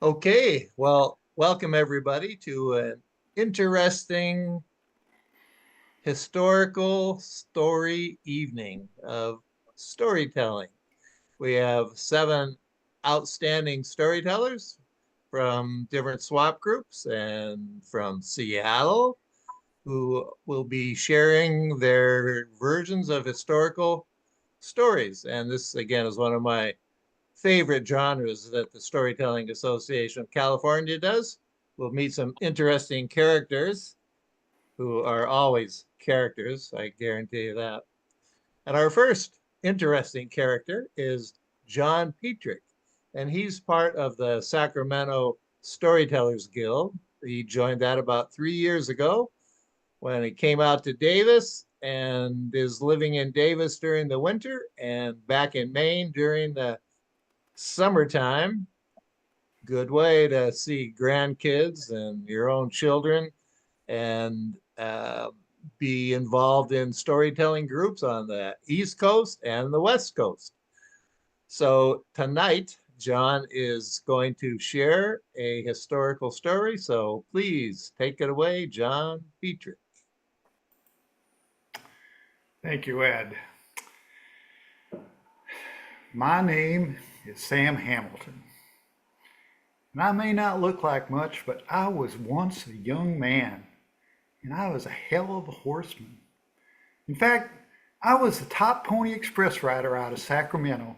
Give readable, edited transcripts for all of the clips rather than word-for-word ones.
Okay, well, welcome everybody to an interesting historical story evening of storytelling. We have seven outstanding storytellers from different swap groups and from Seattle who will be sharing their versions of historical stories. And this, again, is one of my favorite genres that the Storytelling Association of California does. We'll meet some interesting characters who are always characters, I guarantee you that. And our first interesting character is John Petrick, and he's part of the Sacramento Storytellers Guild. He joined that about 3 years ago when he came out to Davis and is living in Davis during the winter and back in Maine during the summertime. Good way to see grandkids and your own children and be involved in storytelling groups on the East Coast and the West Coast. So tonight, John is going to share a historical story. So please take it away, John Petrick. Thank you, Ed. My name is Sam Hamilton. And I may not look like much, but I was once a young man, and I was a hell of a horseman. In fact, I was the top Pony Express rider out of Sacramento,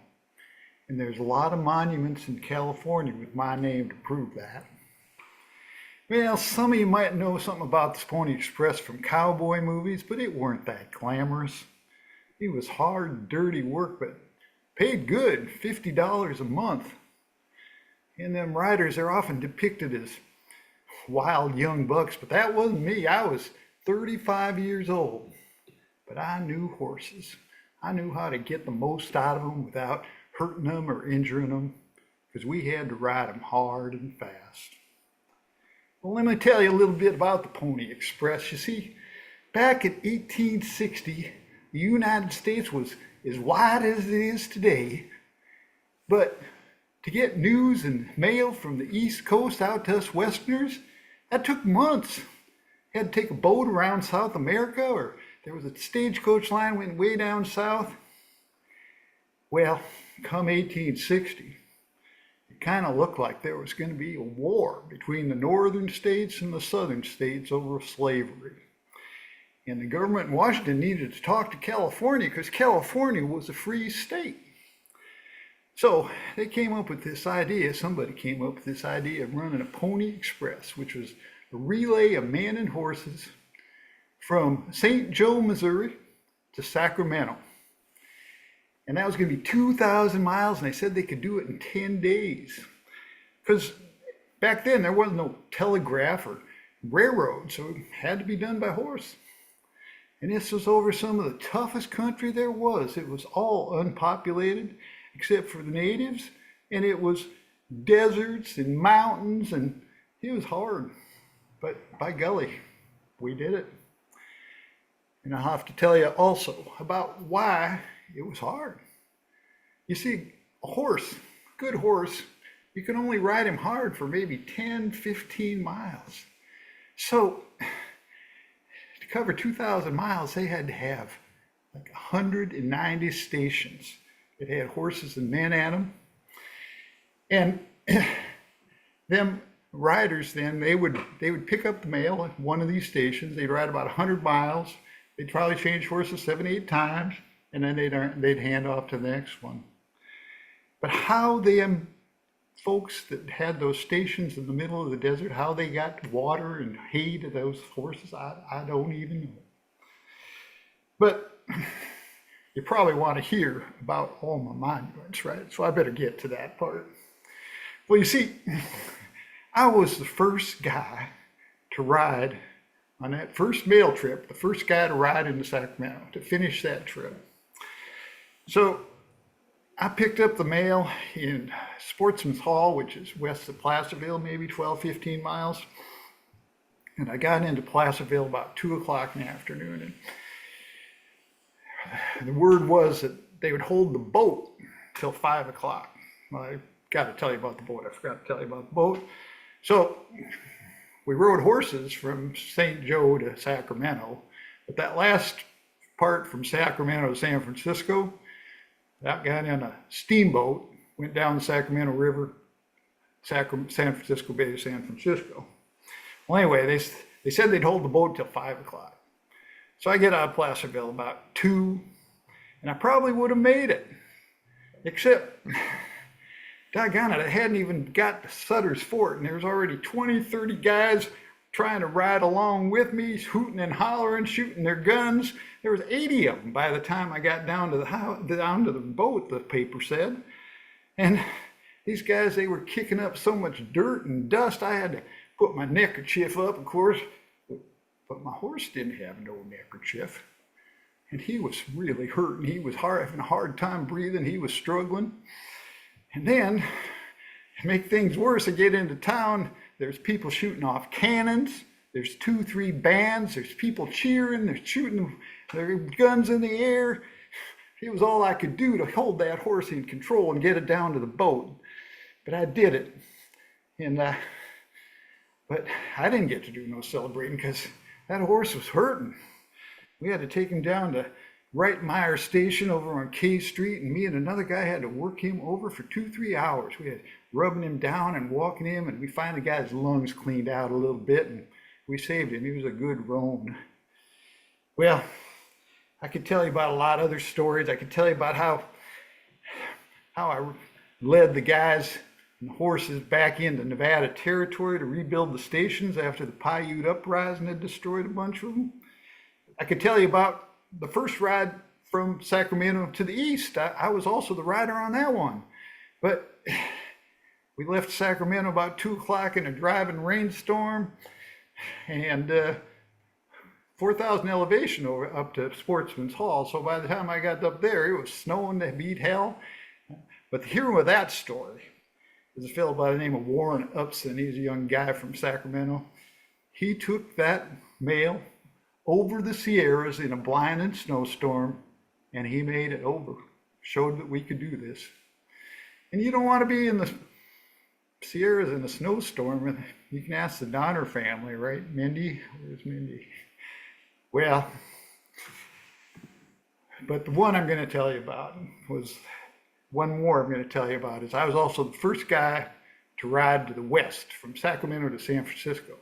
and there's a lot of monuments in California with my name to prove that. Well, some of you might know something about this Pony Express from cowboy movies, but it weren't that glamorous. It was hard, dirty work, but paid good, $50 a month. And them riders are often depicted as wild young bucks, but that wasn't me. I was 35 years old, but I knew horses. I knew how to get the most out of them without hurting them or injuring them, because we had to ride them hard and fast. Well, let me tell you a little bit about the Pony Express. You see, back in 1860, the United States was as wide as it is today, but to get news and mail from the East Coast out to us Westerners, that took months. You had to take a boat around South America, or there was a stagecoach line went way down south. Well, come 1860, it kind of looked like there was going to be a war between the northern states and the southern states over slavery. And the government in Washington needed to talk to California because California was a free state. So they came up with this idea, somebody came up with this idea of running a Pony Express, which was a relay of men and horses from St. Joe, Missouri to Sacramento. And that was going to be 2,000 miles, and they said they could do it in 10 days. Because back then there wasn't no telegraph or railroad, so it had to be done by horse. And this was over some of the toughest country there was. It was all unpopulated except for the natives, and it was deserts and mountains, and it was hard. But by golly, we did it. And I'll have to tell you also about why it was hard. You see, a horse, a good horse, you can only ride him hard for maybe 10, 15 miles. So to cover 2,000 miles, they had to have like 190 stations. It had horses and men at them. And them riders then, they would pick up the mail at one of these stations. They'd ride about 100 miles. They'd probably change horses 7, 8 times, and then they'd hand off to the next one. But how them folks that had those stations in the middle of the desert, how they got water and hay to those horses, I don't even know. But you probably want to hear about all my monuments, right? So I better get to that part. Well, you see, I was the first guy to ride on that first mail trip, the first guy to ride into Sacramento, to finish that trip. So I picked up the mail in Sportsman's Hall, which is west of Placerville, maybe 12, 15 miles. And I got into Placerville about 2 o'clock in the afternoon. And the word was that they would hold the boat till 5 o'clock. Well, I got to tell you about the boat. I forgot to tell you about the boat. So we rode horses from St. Joe to Sacramento, but that last part from Sacramento to San Francisco, that got in a steamboat, went down the Sacramento River, San Francisco Bay to San Francisco. Well, anyway, they said they'd hold the boat till 5 o'clock. So I get out of Placerville about 2, and I probably would have made it, except, doggone it, I hadn't even got to Sutter's Fort, and there was already 20, 30 guys trying to ride along with me, hooting and hollering, shooting their guns. There was 80 of them by the time I got down to the boat, the paper said. And these guys, they were kicking up so much dirt and dust, I had to put my neckerchief up, of course, but my horse didn't have no neckerchief. And he was really hurting. He was having a hard time breathing. He was struggling. And then, to make things worse, I get into town, there's people shooting off cannons, there's 2, 3 bands, there's people cheering, they're shooting their guns in the air. It was all I could do to hold that horse in control and get it down to the boat. But I did it. And but I didn't get to do no celebrating because that horse was hurting. We had to take him down to Wright-Meyer Station over on K Street, and me and another guy had to work him over for 2, 3 hours. We had rubbing him down and walking him, and we finally got his lungs cleaned out a little bit, and we saved him. He was a good roan. Well, I could tell you about a lot of other stories. I could tell you about how I led the guys and the horses back into Nevada territory to rebuild the stations after the Paiute uprising had destroyed a bunch of them. I could tell you about the first ride from Sacramento to the east. I was also the rider on that one. But we left Sacramento about 2 o'clock in a driving rainstorm, and 4,000 elevation over up to Sportsman's Hall. So by the time I got up there, it was snowing to beat hell. But the hero of that story is a fellow by the name of Warren Upson. He's a young guy from Sacramento. He took that mail over the Sierras in a blinding snowstorm, and he made it over. Showed that we could do this. And you don't want to be in the Sierras in a snowstorm. You can ask the Donner family, right? Mindy? Where's Mindy? Well, but the one I'm going to tell you about was one more I'm going to tell you about is I was also the first guy to ride to the west from Sacramento to San Francisco.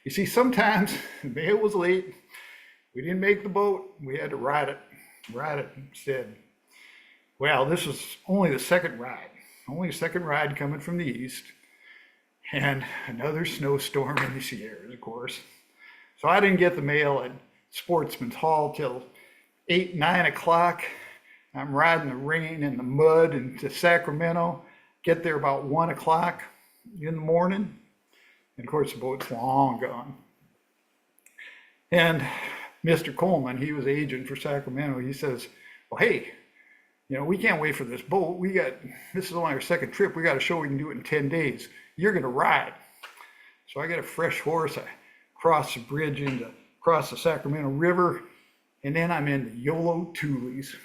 You see, sometimes the mail was late. We didn't make the boat. We had to ride it instead. Well, this was only the second ride coming from the east, and another snowstorm in the Sierras, of course. So I didn't get the mail at Sportsman's Hall till 8, 9 o'clock. I'm riding the rain and the mud into Sacramento. Get there about 1 o'clock in the morning. And of course, the boat's long gone. And Mr. Coleman, he was agent for Sacramento. He says, well, hey, we can't wait for this boat. This is only our second trip. We got to show we can do it in 10 days. You're going to ride. So I got a fresh horse. I cross the bridge across the Sacramento River, and then I'm in the Yolo Tules,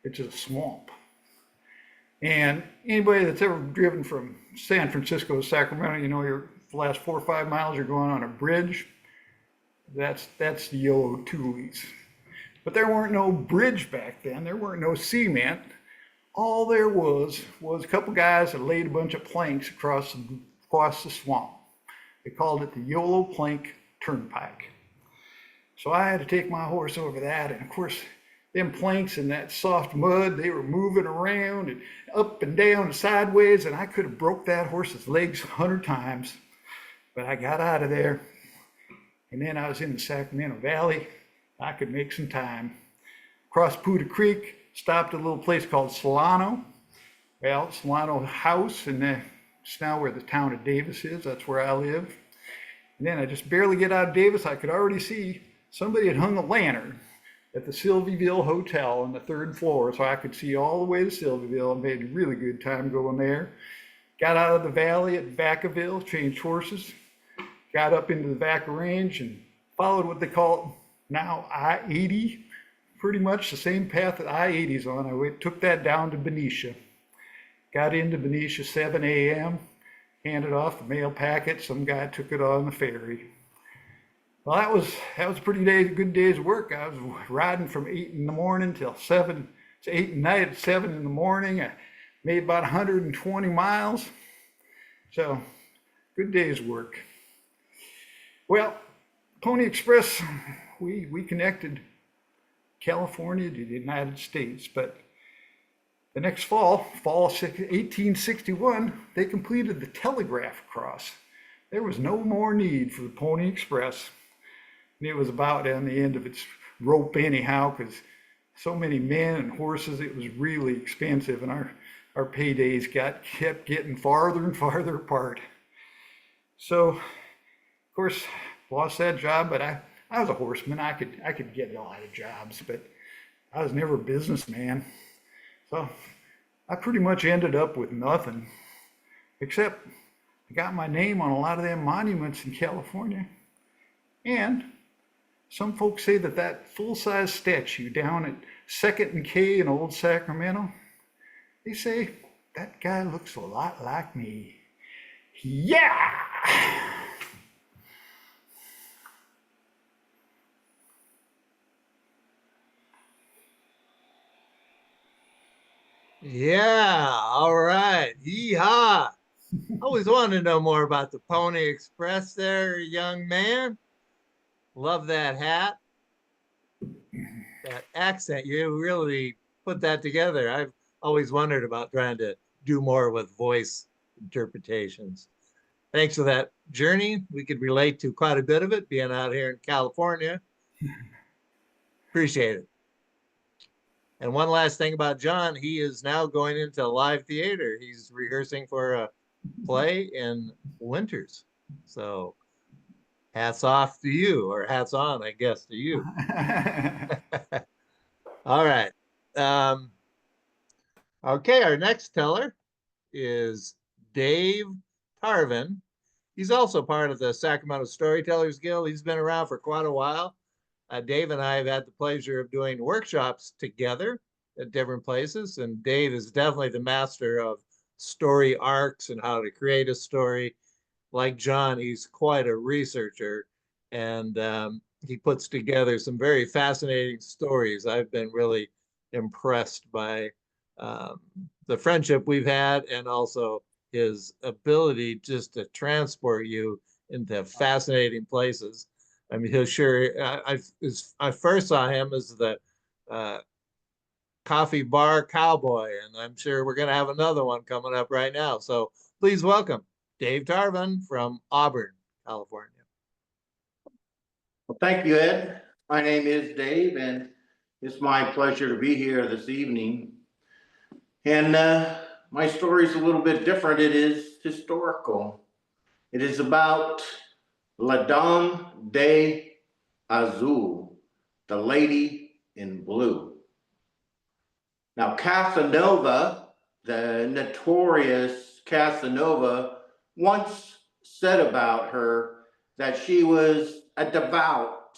which is a swamp. And anybody that's ever driven from San Francisco to Sacramento, the last 4 or 5 miles you're going on a bridge. That's the Yolo Tules. But there weren't no bridge back then. There weren't no cement. All there was a couple guys that laid a bunch of planks across the swamp. They called it the Yolo Plank Turnpike. So I had to take my horse over that, and of course, them planks in that soft mud, they were moving around and up and down and sideways, and I could have broke that horse's legs 100 times, but I got out of there. And then I was in the Sacramento Valley. I could make some time. Crossed Poudre Creek, stopped at a little place called Solano. Well, Solano House, and it's now where the town of Davis is. That's where I live. And then I just barely get out of Davis. I could already see somebody had hung a lantern at the Sylvieville Hotel on the 3rd floor, so I could see all the way to Sylvieville. I made a really good time going there. Got out of the valley at Vacaville, changed horses, got up into the Vaca Range and followed what they call now I-80, pretty much the same path that I-80's on. I took that down to Benicia. got into Benicia 7 a.m., handed off the mail packet. Some guy took it on the ferry. Well, that was a good day's work. I was riding from 8 in the morning till 7, it's 8 at night at 7 in the morning. I made about 120 miles. So, good day's work. Well, Pony Express, we connected California to the United States, but the next fall of 1861, they completed the telegraph cross. There was no more need for the Pony Express. And it was about on the end of its rope anyhow, because so many men and horses, it was really expensive, and our paydays kept getting farther and farther apart. So, of course, lost that job, but I was a horseman. I could get a lot of jobs, but I was never a businessman. So I pretty much ended up with nothing, except I got my name on a lot of them monuments in California. And some folks say that full-size statue down at 2nd and K in Old Sacramento, they say that guy looks a lot like me. Yeah! Yeah, all right. Yeehaw. Always wanted to know more about the Pony Express there, young man. Love that hat, that accent. You really put that together. I've always wondered about trying to do more with voice interpretations. Thanks for that journey. We could relate to quite a bit of it being out here in California. Appreciate it. And one last thing about John, he is now going into live theater. He's rehearsing for a play in Winters. So hats off to you, or hats on, I guess, to you. All right. Okay, our next teller is Dave Tarvin. He's also part of the Sacramento Storytellers Guild. He's been around for quite a while. Dave and I have had the pleasure of doing workshops together at different places, and Dave is definitely the master of story arcs and how to create a story. Like John, he's quite a researcher, and he puts together some very fascinating stories. I've been really impressed by the friendship we've had, and also his ability just to transport you into fascinating places. I mean, he'll sure. I first saw him as the coffee bar cowboy, and I'm sure we're going to have another one coming up right now. So please welcome Dave Tarvin from Auburn, California. Well, thank you, Ed. My name is Dave, and it's my pleasure to be here this evening. And my story is a little bit different. It is historical. It is about La Dame de Azul, the lady in blue. Now, Casanova, the notorious Casanova, once said about her that she was a devout,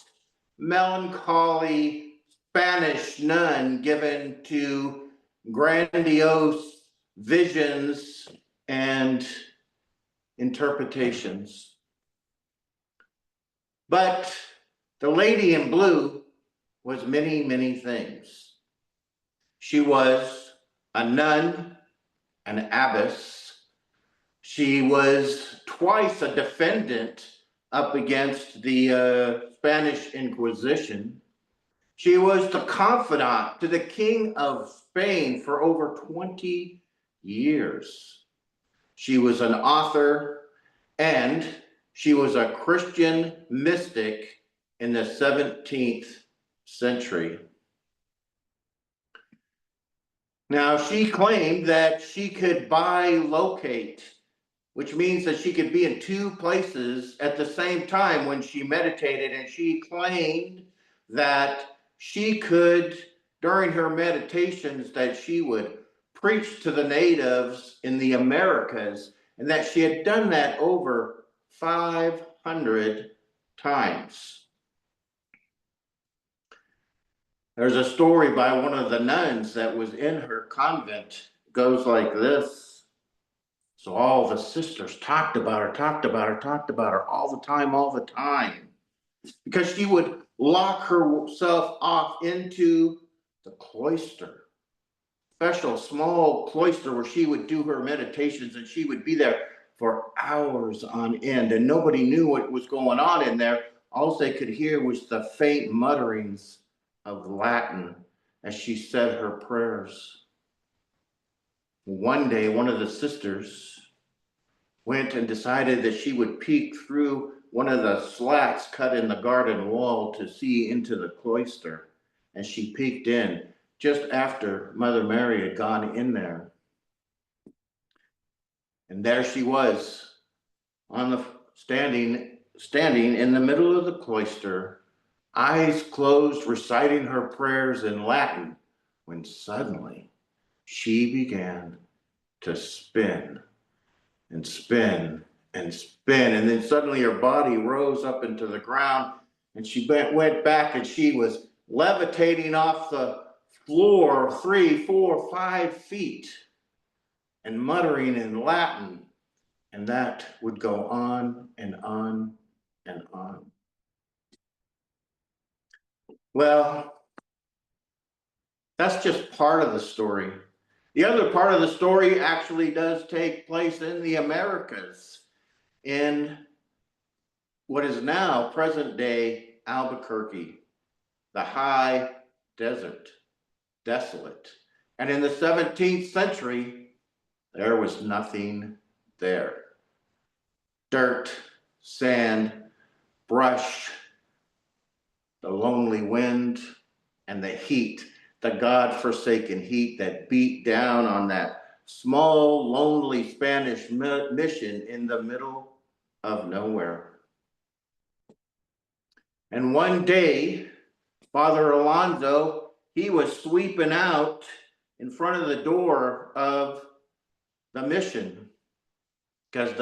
melancholy Spanish nun given to grandiose visions and interpretations. But the lady in blue was many, many things. She was a nun, an abbess. She was twice a defendant up against the Spanish Inquisition. She was the confidant to the King of Spain for over 20 years. She was an author, and she was a Christian mystic in the 17th century. Now, she claimed that she could bilocate, which means that she could be in two places at the same time when she meditated, and she claimed that she could, during her meditations, that she would preach to the natives in the Americas, and that she had done that over 500 times. There's a story by one of the nuns that was in her convent. It goes like this. So all the sisters talked about her all the time, because she would lock herself off into the cloister, special small cloister where she would do her meditations, and she would be there for hours on end, and nobody knew what was going on in there. All they could hear was the faint mutterings of Latin as she said her prayers. One day, one of the sisters went and decided that she would peek through one of the slats cut in the garden wall to see into the cloister. And she peeked in just after Mother Mary had gone in there. And there she was, on the standing in the middle of the cloister, eyes closed, reciting her prayers in Latin, when suddenly she began to spin and spin and spin. And then suddenly her body rose up into the ground, and she went back, and she was levitating off the floor 3, 4, 5 feet and muttering in Latin. And that would go on and on and on. Well, that's just part of the story. The other part of the story actually does take place in the Americas, in what is now present day Albuquerque, the high desert, desolate. And in the 17th century, there was nothing there. Dirt, sand, brush, the lonely wind, and the heat, the God-forsaken heat that beat down on that small, lonely Spanish mission in the middle of nowhere. And one day, Father Alonso, he was sweeping out in front of the door of the mission, because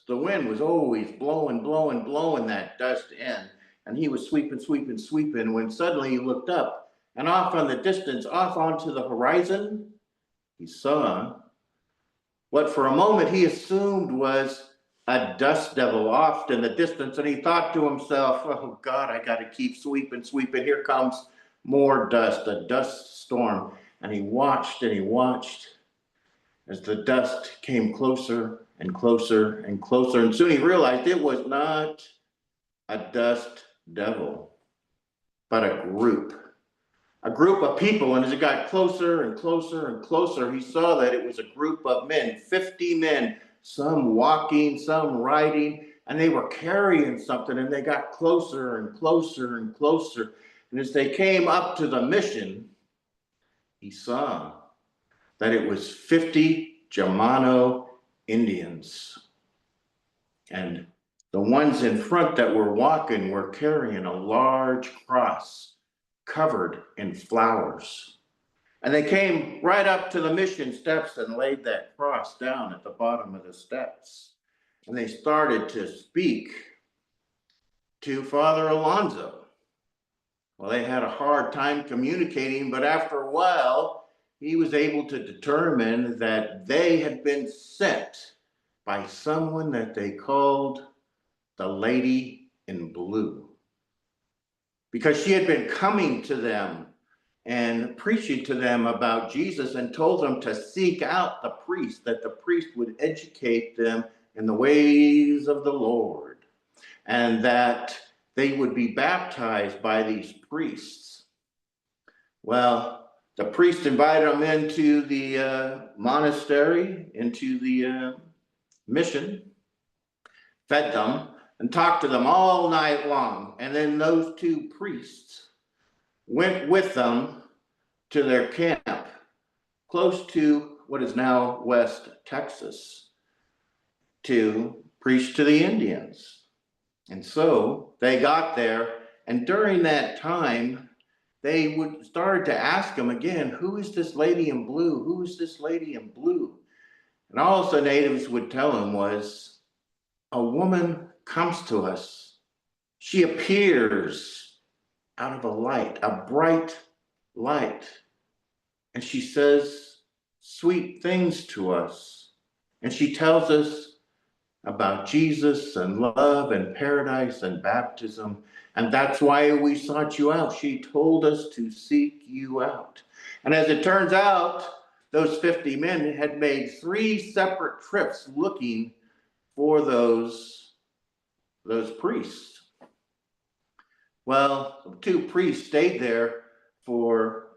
the wind was always blowing that dust in. And he was sweeping, when suddenly he looked up, and off on the distance, off onto the horizon, he saw what for a moment he assumed was a dust devil off in the distance. And he thought to himself, oh God, I got to keep sweeping. Here comes more dust, a dust storm. And he watched as the dust came closer and closer and closer. And soon he realized it was not a dust devil, but a group of people. And as it got closer and closer and closer, he saw that it was a group of men, 50 men, some walking, some riding, and they were carrying something, and they got closer and closer and closer. And as they came up to the mission, he saw that it was 50 Germano Indians. And the ones in front that were walking were carrying a large cross covered in flowers. And they came right up to the mission steps and laid that cross down at the bottom of the steps. And they started to speak to Father Alonso. Well, they had a hard time communicating, but after a while, he was able to determine that they had been sent by someone that they called the Lady in Blue, because she had been coming to them and preaching to them about Jesus, and told them to seek out the priest, that the priest would educate them in the ways of the Lord, and that they would be baptized by these priests. Well, the priest invited them into the monastery, into the mission, fed them, and talked to them all night long. And then those two priests went with them to their camp close to what is now West Texas to preach to the Indians. And so they got there, and during that time, they started to ask him again, who is this lady in blue? Who is this lady in blue? And all the natives would tell him was, a woman comes to us. She appears out of a light, a bright light. And she says sweet things to us. And she tells us about Jesus and love and paradise and baptism. And that's why we sought you out. She told us to seek you out. And as it turns out, those 50 men had made 3 separate trips looking for those priests. Well, 2 priests stayed there for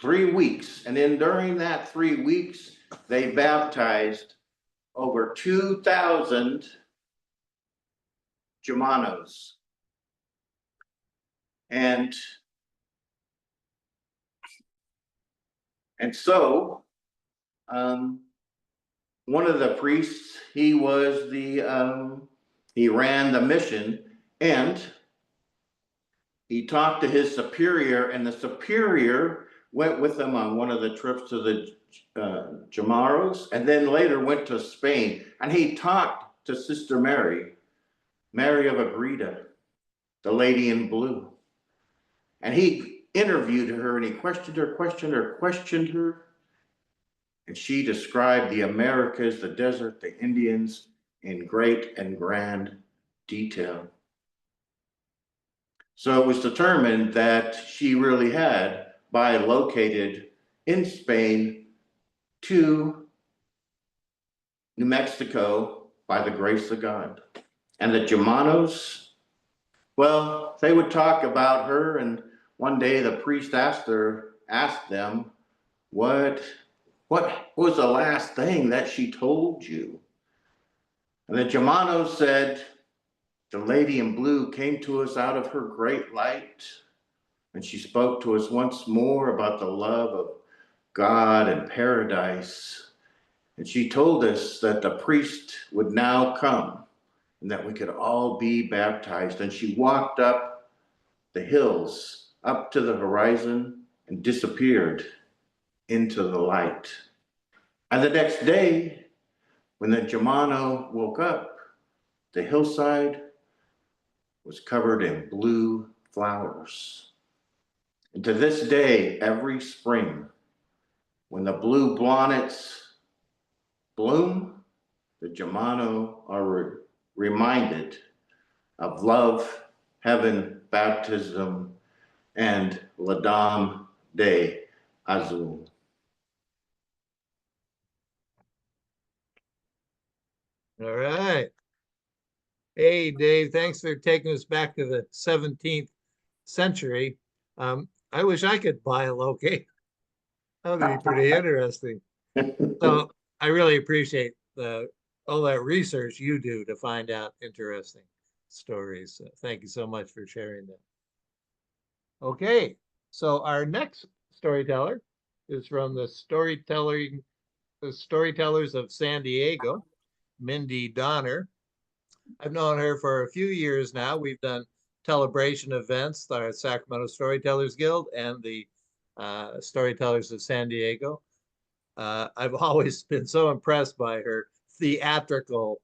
3 weeks. And then during that 3 weeks, they baptized over 2,000 Germanos. And so one of the priests, he ran the mission, and he talked to his superior, and the superior went with him on one of the trips to the Chamorros, and then later went to Spain, and he talked to Sister Mary of Agreda, the lady in blue. And he interviewed her, and he questioned her. And she described the Americas, the desert, the Indians in great and grand detail. So it was determined that she really had bilocated in Spain to New Mexico by the grace of God. And the Germanos, well, they would talk about her, and one day the priest asked them, what was the last thing that she told you? And the Germanos said, the lady in blue came to us out of her great light, and she spoke to us once more about the love of God and paradise. And she told us that the priest would now come and that we could all be baptized. And she walked up the hills, up to the horizon, and disappeared into the light. And the next day, when the Germano woke up, the hillside was covered in blue flowers. And to this day, every spring, when the blue bonnets bloom, the Germano are reminded of love, heaven, baptism, and La Dame de Azul. All right. Hey, Dave, thanks for taking us back to the 17th century. I wish I could bilocate. That would be pretty interesting. So I really appreciate all that research you do to find out interesting stories. Thank you so much for sharing that. Okay, so our next storyteller is from the Storytellers of San Diego, Mindy Donner. I've known her for a few years now. We've done celebration events, the Sacramento Storytellers Guild and the Storytellers of San Diego. I've always been so impressed by her theatrical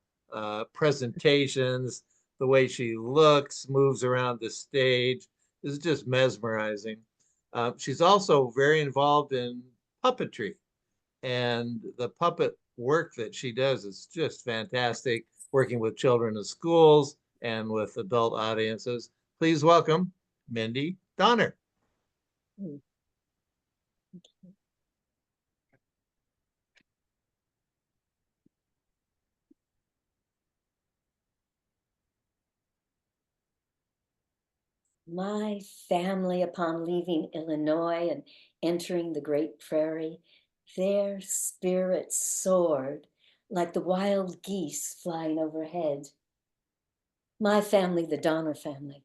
presentations, the way she looks, moves around the stage is just mesmerizing. She's also very involved in puppetry, and the puppet work that she does is just fantastic, working with children in schools and with adult audiences. Please welcome Mindy Donner. My family, upon leaving Illinois and entering the Great Prairie, their spirits soared like the wild geese flying overhead. My family, the Donner family.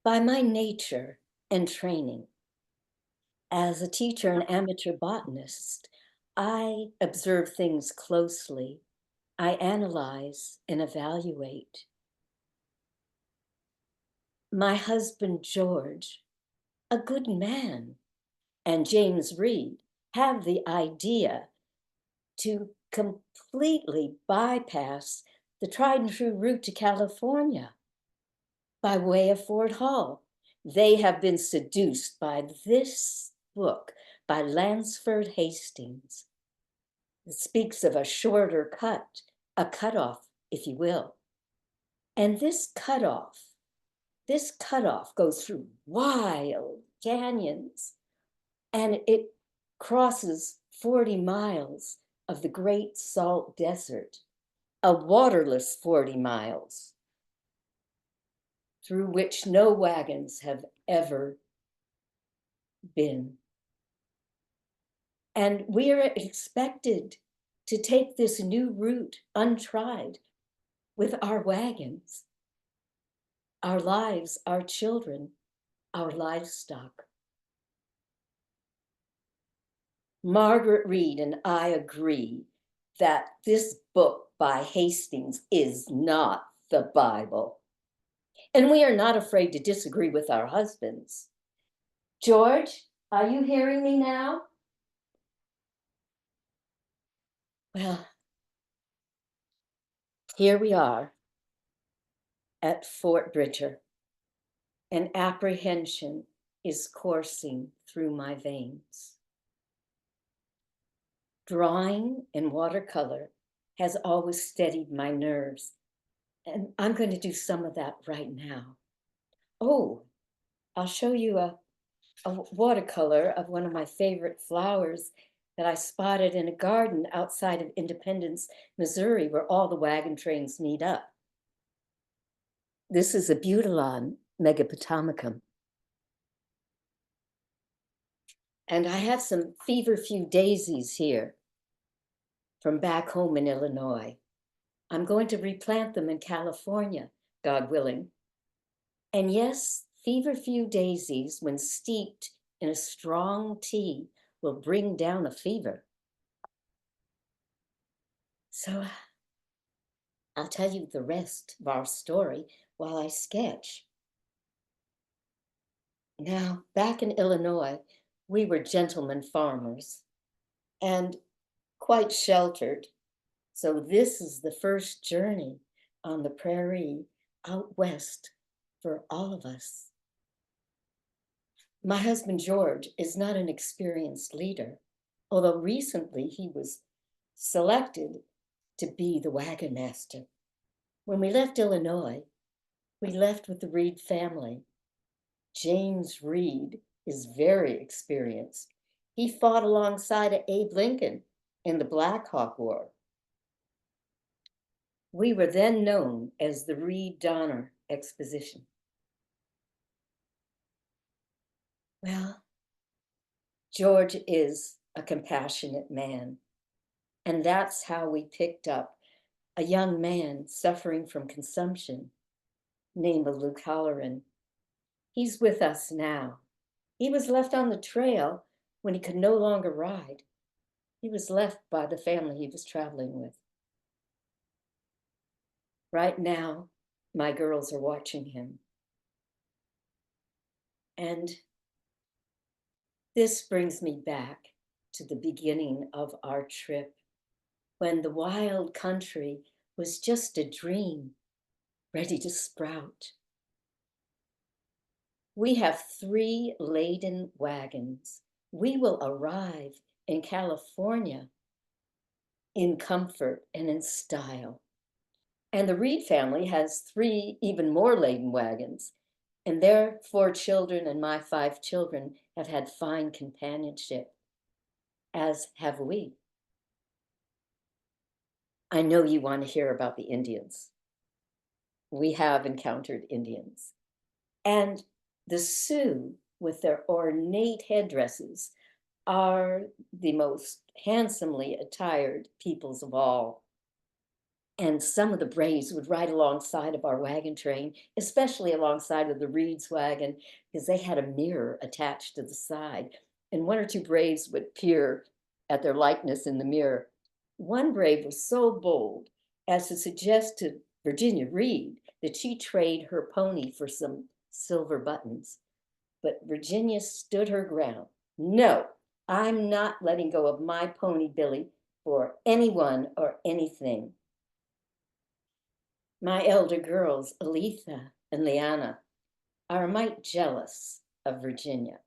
By my nature and training, as a teacher and amateur botanist, I observe things closely. I analyze and evaluate. My husband, George, a good man, and James Reed have the idea to completely bypass the tried and true route to California by way of Fort Hall. They have been seduced by this book, by Lansford Hastings. It speaks of a shorter cut, a cutoff, if you will. And this cutoff goes through wild canyons, and it crosses 40 miles of the Great Salt Desert, a waterless 40 miles, through which no wagons have ever been. And we are expected to take this new route untried with our wagons, our lives, our children, our livestock. Margaret Reed and I agree that this book by Hastings is not the Bible. And we are not afraid to disagree with our husbands. George, are you hearing me now? Well, here we are at Fort Bridger, and apprehension is coursing through my veins. Drawing in watercolor has always steadied my nerves, and I'm going to do some of that right now. Oh, I'll show you a watercolor of one of my favorite flowers that I spotted in a garden outside of Independence, Missouri, where all the wagon trains meet up. This is a Butylon megapotamicum. And I have some feverfew daisies here from back home in Illinois. I'm going to replant them in California, God willing. And yes, feverfew daisies, when steeped in a strong tea, will bring down a fever. So I'll tell you the rest of our story while I sketch. Now, back in Illinois, we were gentlemen farmers and quite sheltered. So this is the first journey on the prairie out west for all of us. My husband, George, is not an experienced leader, although recently he was selected to be the wagon master. When we left Illinois, we left with the Reed family. James Reed is very experienced. He fought alongside of Abe Lincoln in the Black Hawk War. We were then known as the Reed-Donner Exposition. Well, George is a compassionate man, and that's how we picked up a young man suffering from consumption named Luke Halloran. He's with us now. He was left on the trail when he could no longer ride. He was left by the family he was traveling with. Right now, my girls are watching him. And this brings me back to the beginning of our trip, when the wild country was just a dream ready to sprout. We have 3 laden wagons. We will arrive in California in comfort and in style. And the Reed family has 3 even more laden wagons, and their 4 children and my 5 children have had fine companionship, as have we. I know you want to hear about the Indians. We have encountered Indians. And the Sioux, with their ornate headdresses, are the most handsomely attired peoples of all. And some of the braves would ride alongside of our wagon train, especially alongside of the Reed's wagon, because they had a mirror attached to the side. And 1 or 2 braves would peer at their likeness in the mirror. One brave was so bold as to suggest to Virginia Reed that she trade her pony for some silver buttons. But Virginia stood her ground. No, I'm not letting go of my pony, Billy, for anyone or anything. My elder girls, Aletha and Leanna, are a mite jealous of Virginia.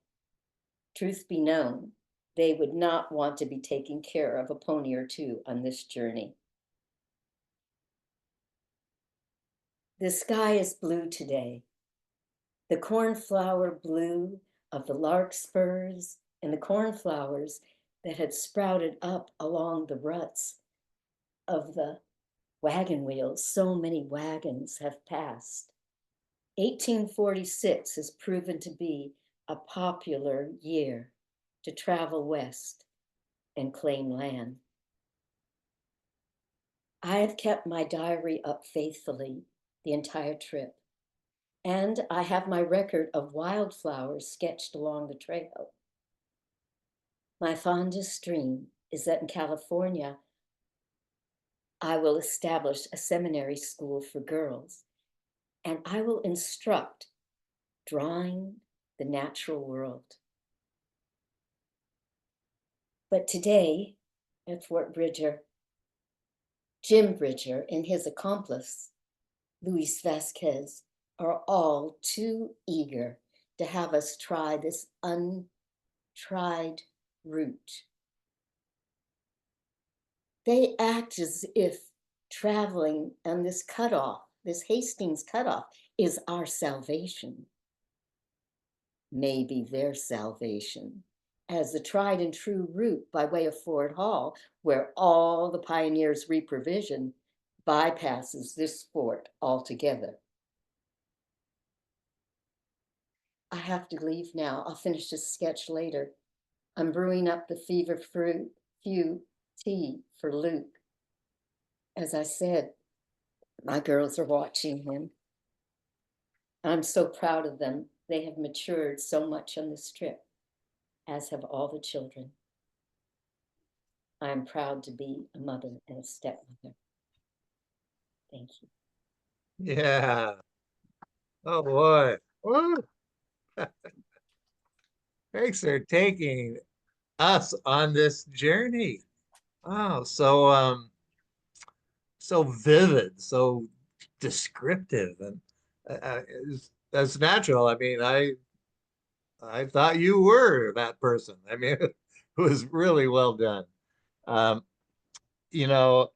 Truth be known, they would not want to be taking care of a pony or two on this journey. The sky is blue today. The cornflower blue of the larkspurs and the cornflowers that had sprouted up along the ruts of the wagon wheels. So many wagons have passed. 1846 has proven to be a popular year to travel west and claim land. I have kept my diary up faithfully the entire trip, and I have my record of wildflowers sketched along the trail. My fondest dream is that in California, I will establish a seminary school for girls, and I will instruct drawing the natural world. But today at Fort Bridger, Jim Bridger and his accomplice, Luis Vasquez, are all too eager to have us try this untried route. They act as if traveling on this cutoff, this Hastings cutoff, is our salvation. Maybe their salvation, as the tried and true route by way of Fort Hall, where all the pioneers' reprovision bypasses this fort altogether. I have to leave now. I'll finish this sketch later. I'm brewing up the fever fruit tea for Luke. As I said, my girls are watching him. I'm so proud of them. They have matured so much on this trip, as have all the children. I am proud to be a mother and a stepmother. Thank you. Yeah. Oh boy. Woo. Thanks for taking us on this journey. Oh, so vivid, so descriptive, and that's natural. I mean, I thought you were that person. I mean, it was really well done. Um, you know,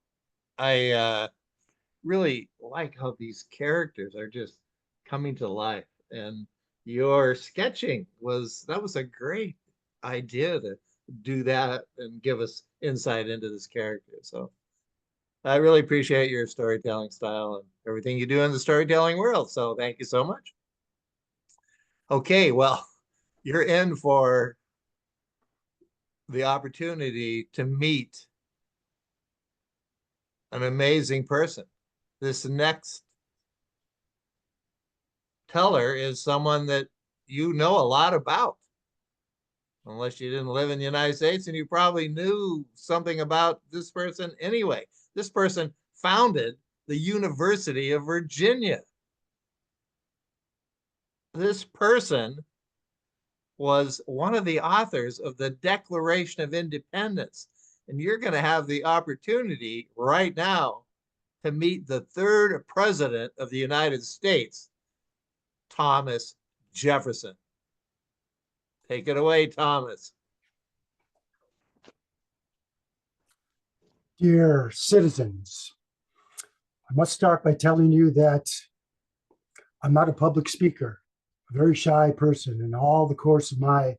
I really like how these characters are just coming to life, and your sketching was a great idea to do that and give us insight into this character. So I really appreciate your storytelling style and everything you do in the storytelling world. So thank you so much. Okay, well, you're in for the opportunity to meet an amazing person. This next teller is someone that you know a lot about, unless you didn't live in the United States, and you probably knew something about this person anyway. This person founded the University of Virginia. This person was one of the authors of the Declaration of Independence. And you're going to have the opportunity right now to meet the third president of the United States, Thomas Jefferson. Take it away, Thomas. Dear citizens, I must start by telling you that I'm not a public speaker, a very shy person. In all the course of my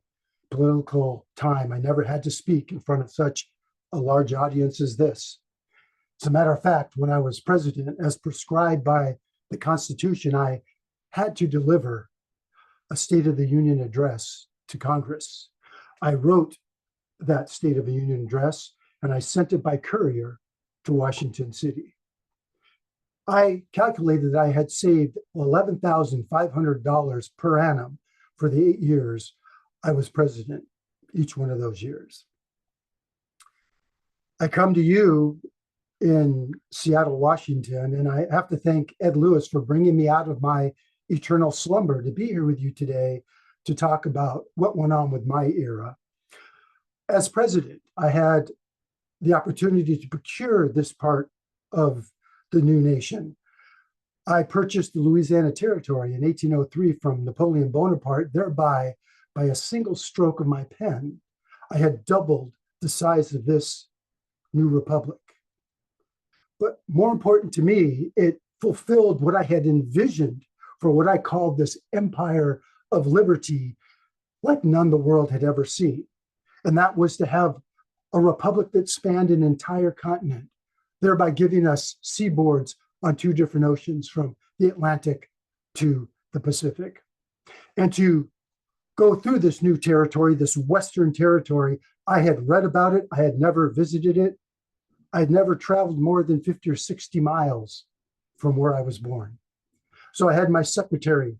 political time, I never had to speak in front of such a large audience as this. As a matter of fact, when I was president, as prescribed by the Constitution, I had to deliver a State of the Union address to Congress. I wrote that State of the Union address and I sent it by courier to Washington City. I calculated that I had saved $11,500 per annum for the 8 years I was president, each one of those years. I come to you in Seattle, Washington, and I have to thank Ed Lewis for bringing me out of my eternal slumber to be here with you today to talk about what went on with my era. As president, I had the opportunity to procure this part of the new nation. I purchased the Louisiana Territory in 1803 from Napoleon Bonaparte, thereby, by a single stroke of my pen, I had doubled the size of this new republic. But more important to me, it fulfilled what I had envisioned for what I called this empire of liberty, like none the world had ever seen. And that was to have a republic that spanned an entire continent, thereby giving us seaboards on two different oceans, from the Atlantic to the Pacific. And to go through this new territory, this Western territory, I had read about it. I had never visited it. I had never traveled more than 50 or 60 miles from where I was born. So I had my secretary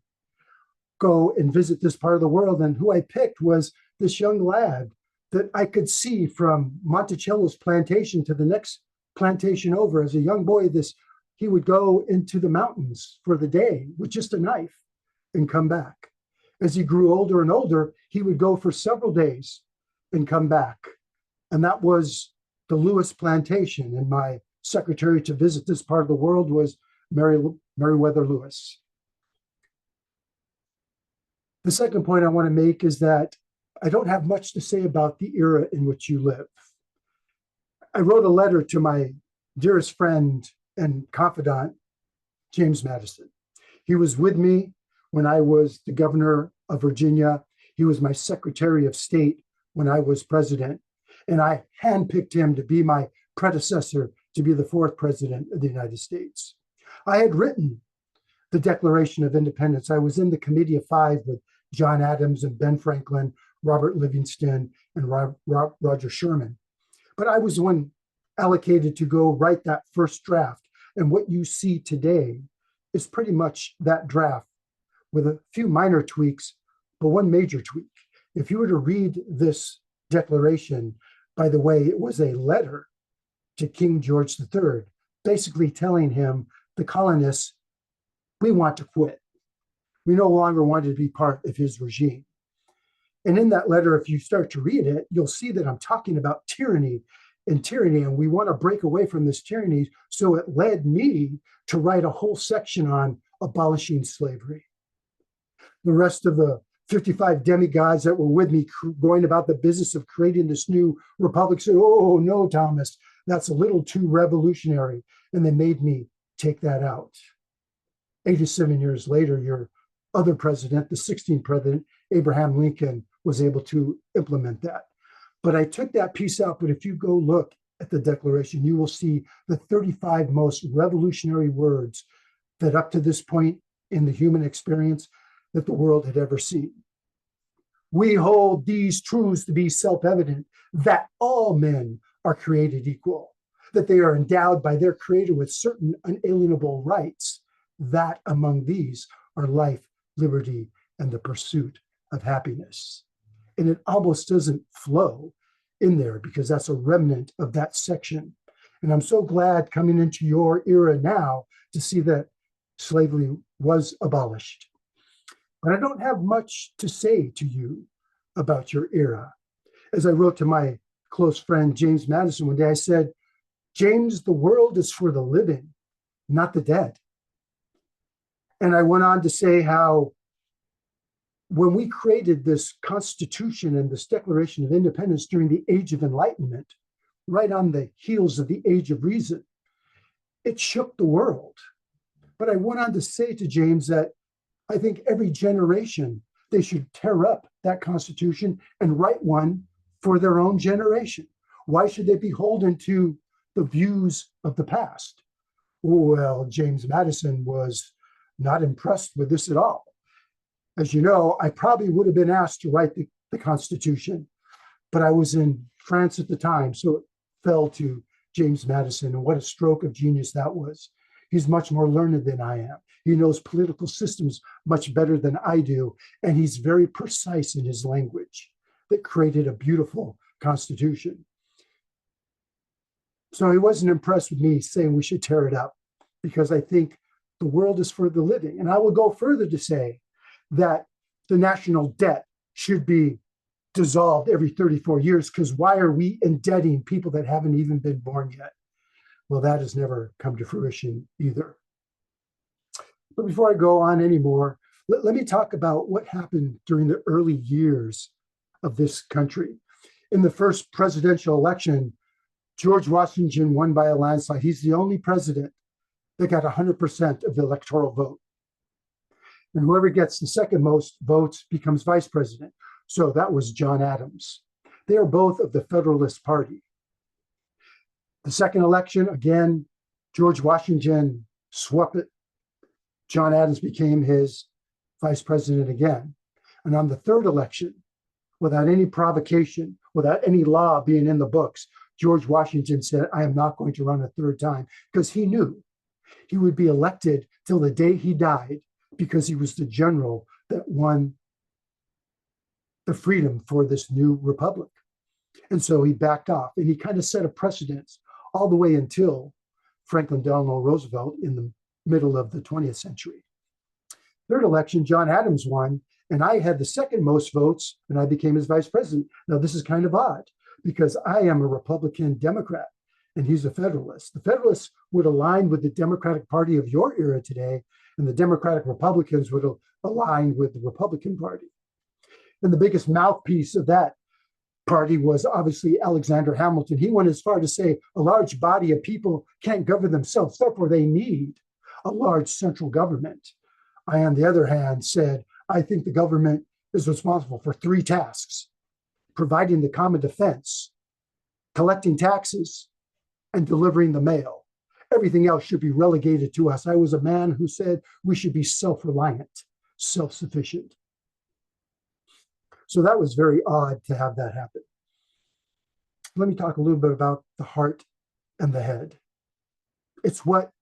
go and visit this part of the world. And who I picked was this young lad that I could see from Monticello's plantation to the next plantation over. As a young boy, he would go into the mountains for the day with just a knife and come back. As he grew older and older, he would go for several days and come back. And that was the Lewis plantation. And my secretary to visit this part of the world was Meriwether Lewis. The second point I want to make is that I don't have much to say about the era in which you live. I wrote a letter to my dearest friend and confidant, James Madison. He was with me when I was the governor of Virginia. He was my Secretary of State when I was president. And I handpicked him to be my predecessor, to be the fourth president of the United States. I had written the Declaration of Independence. I was in the Committee of Five with John Adams and Ben Franklin, Robert Livingston, and Roger Sherman. But I was the one allocated to go write that first draft. And what you see today is pretty much that draft with a few minor tweaks, but one major tweak. If you were to read this declaration, by the way, it was a letter to King George III, basically telling him, the colonists, we want to quit. We no longer wanted to be part of his regime. And in that letter, if you start to read it, you'll see that I'm talking about tyranny, and we want to break away from this tyranny. So it led me to write a whole section on abolishing slavery. The rest of the 55 demigods that were with me going about the business of creating this new republic said, oh, no, Thomas, that's a little too revolutionary. And they made me take that out. 87 years later, your other president, the 16th president, Abraham Lincoln, was able to implement that. But I took that piece out. But if you go look at the Declaration, you will see the 35 most revolutionary words that up to this point in the human experience that the world had ever seen. We hold these truths to be self-evident, that all men are created equal, that they are endowed by their creator with certain unalienable rights, that among these are life, liberty, and the pursuit of happiness. And it almost doesn't flow in there because that's a remnant of that section. And I'm so glad coming into your era now to see that slavery was abolished. But I don't have much to say to you about your era. As I wrote to my close friend, James Madison, one day, I said, James, the world is for the living, not the dead. And I went on to say how when we created this Constitution and this Declaration of Independence during the Age of Enlightenment, right on the heels of the Age of Reason, it shook the world. But I went on to say to James that I think every generation, they should tear up that Constitution and write one for their own generation. Why should they be beholden to the views of the past? Well, James Madison was not impressed with this at all. As you know, I probably would have been asked to write the Constitution, but I was in France at the time, so it fell to James Madison, and what a stroke of genius that was. He's much more learned than I am. He knows political systems much better than I do, and he's very precise in his language that created a beautiful Constitution. So he wasn't impressed with me saying we should tear it up, because I think the world is for the living. And I will go further to say that the national debt should be dissolved every 34 years, because why are we indebting people that haven't even been born yet? Well, that has never come to fruition either. But before I go on anymore, let me talk about what happened during the early years of this country. In the first presidential election, George Washington won by a landslide. He's the only president that got 100% of the electoral vote. And whoever gets the second most votes becomes vice president. So that was John Adams. They are both of the Federalist Party. The second election, again, George Washington swept it. John Adams became his vice president again. And on the third election, without any provocation, without any law being in the books, George Washington said, I am not going to run a third time, because he knew he would be elected till the day he died, because he was the general that won the freedom for this new republic. And so he backed off, and he kind of set a precedent all the way until Franklin Delano Roosevelt in the middle of the 20th century. Third election, John Adams won, and I had the second most votes, and I became his vice president. Now, this is kind of odd, because I am a Republican Democrat, and he's a Federalist. The Federalists would align with the Democratic Party of your era today, and the Democratic Republicans would align with the Republican Party. And the biggest mouthpiece of that party was obviously Alexander Hamilton. He went as far to say a large body of people can't govern themselves, therefore they need a large central government. I, on the other hand, said, I think the government is responsible for three tasks: providing the common defense, collecting taxes, and delivering the mail. Everything else should be relegated to us. I was a man who said we should be self-reliant, self-sufficient. So that was very odd to have that happen. Let me talk a little bit about the heart and the head. It's what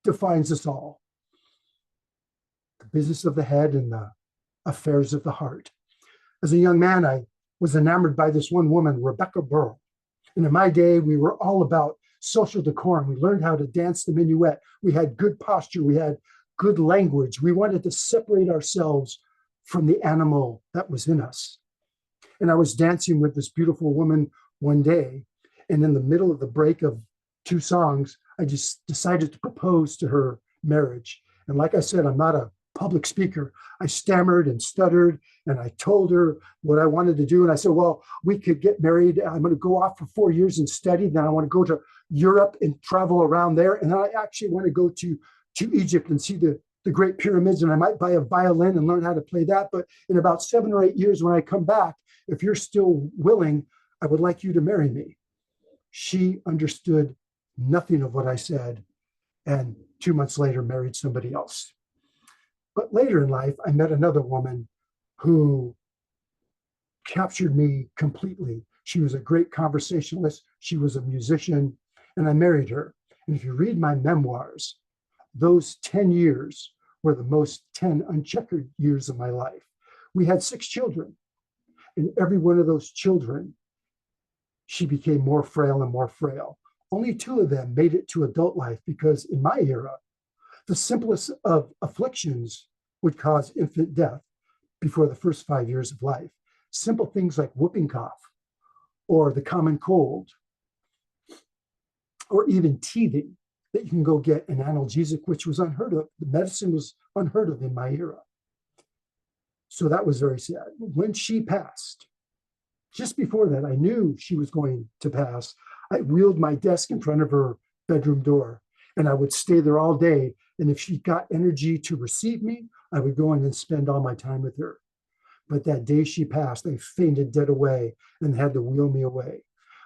defines us all. The business of the head and the affairs of the heart. As a young man, I was enamored by this one woman, Rebecca Burrow. And in my day, we were all about social decorum. We learned how to dance the minuet. We had good posture. We had good language. We wanted to separate ourselves from the animal that was in us. And I was dancing with this beautiful woman one day, and in the middle of the break of two songs, I just decided to propose to her marriage. And like I said, I'm not a public speaker. I stammered and stuttered, and I told her what I wanted to do. And I said, well, we could get married. I'm going to go off for 4 years and study. Then I want to go to Europe and travel around there. And then I actually want to go to Egypt and see the Great Pyramids, and I might buy a violin and learn how to play that. But in about 7 or 8 years, when I come back, if you're still willing, I would like you to marry me. She understood nothing of what I said, and 2 months later married somebody else. But later in life, I met another woman who captured me completely. She was a great conversationalist. She was a musician, and I married her. And if you read my memoirs, those 10 years were the most 10 uncheckered years of my life. We had 6 children, and every one of those children, she became more frail and more frail. Only 2 of them made it to adult life, because in my era, the simplest of afflictions would cause infant death before the first 5 years of life. Simple things like whooping cough, or the common cold, or even teething, that you can go get an analgesic, which was unheard of. The medicine was unheard of in my era. So that was very sad. When she passed, just before that, I knew she was going to pass. I wheeled my desk in front of her bedroom door, and I would stay there all day. And if she got energy to receive me, I would go in and spend all my time with her. But that day she passed, I fainted dead away and had to wheel me away.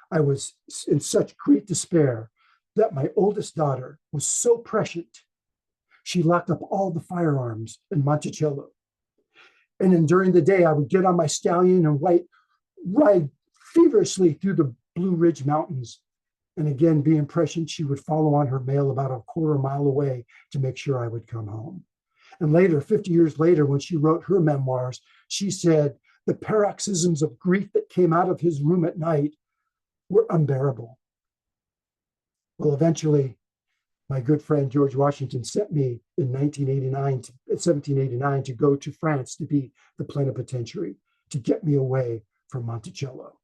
I was in such great despair that my oldest daughter was so prescient, she locked up all the firearms in Monticello. And then during the day, I would get on my stallion and ride feverishly through the Blue Ridge Mountains. And again, being prescient, she would follow on her mail about a quarter mile away to make sure I would come home. And later, 50 years later, when she wrote her memoirs, she said the paroxysms of grief that came out of his room at night were unbearable. Well, eventually, my good friend George Washington sent me in 1789 to go to France to be the plenipotentiary, to get me away from Monticello.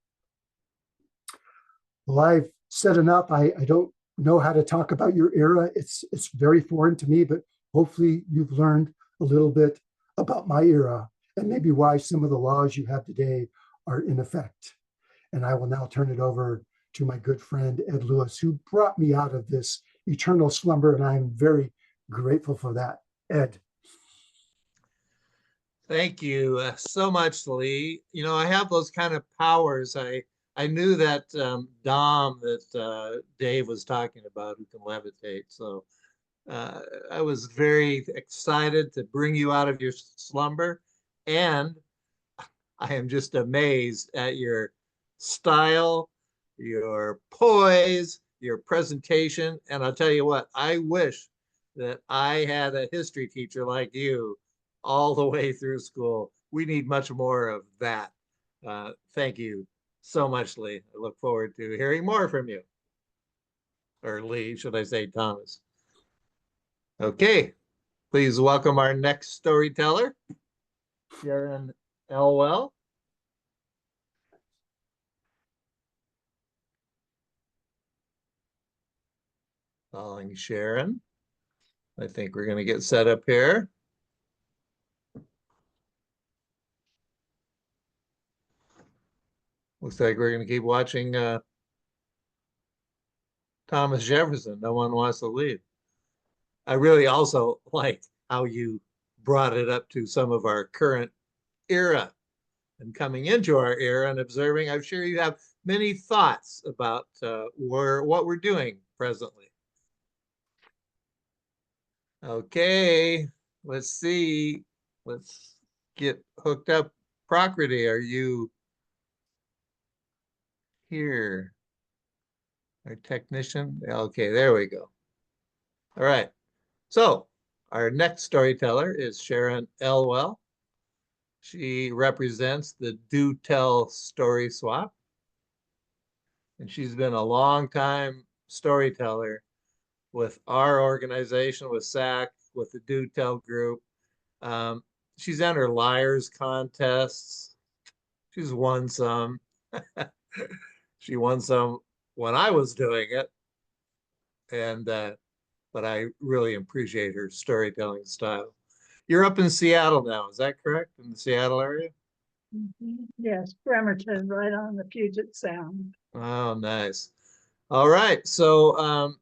Well, I've said enough. I don't know how to talk about your era. It's very foreign to me, but hopefully you've learned a little bit about my era and maybe why some of the laws you have today are in effect. And I will now turn it over to my good friend, Ed Lewis, who brought me out of this eternal slumber. And I'm very grateful for that. Ed. Thank you so much, Lee. You know, I have those kind of powers. I knew that Dom that Dave was talking about, who can levitate. So I was very excited to bring you out of your slumber, and I am just amazed at your style, your poise, your presentation. And I'll tell you what, I wish that I had a history teacher like you all the way through school. We need much more of that. Thank you so much, Lee. I look forward to hearing more from you. Or Lee, should I say Thomas? Okay, please welcome our next storyteller, Sharon Elwell. Calling Sharon. I think we're going to get set up here. Looks like we're going to keep watching Thomas Jefferson. No one wants to leave. I really also like how you brought it up to some of our current era and coming into our era and observing. I'm sure you have many thoughts about what we're doing presently. Okay, let's see. Let's get hooked up. Prakriti, are you here? Our technician? Okay, there we go. All right. So our next storyteller is Sharon Elwell. She represents the Do Tell Story Swap. And she's been a long time storyteller with our organization, with SAC, with the Do Tell group. She's entered liars contests. She's won some. She won some when I was doing it. And but I really appreciate her storytelling style. You're up in Seattle now, is that correct? In the Seattle area? Yes, Bremerton, right on the Puget Sound. Oh, nice. All right. So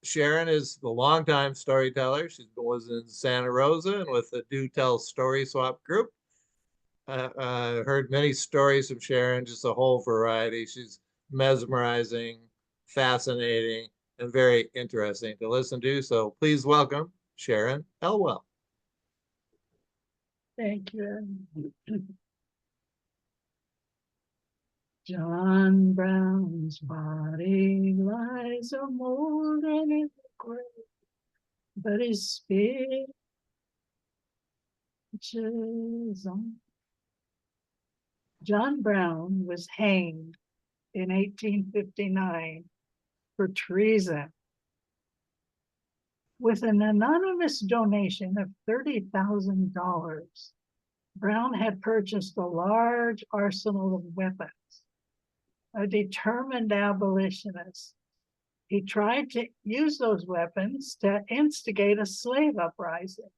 Sharon is the longtime storyteller. She was in Santa Rosa and with the Do Tell Story Swap group. Heard many stories from Sharon, just a whole variety. She's mesmerizing, fascinating, and very interesting to listen to. So please welcome Sharon Elwell. Thank you. John Brown's body lies a moldering in the grave, but his spirit is on. John Brown was hanged in 1859 for treason. With an anonymous donation of $30,000, Brown had purchased a large arsenal of weapons. A determined abolitionist, he tried to use those weapons to instigate a slave uprising.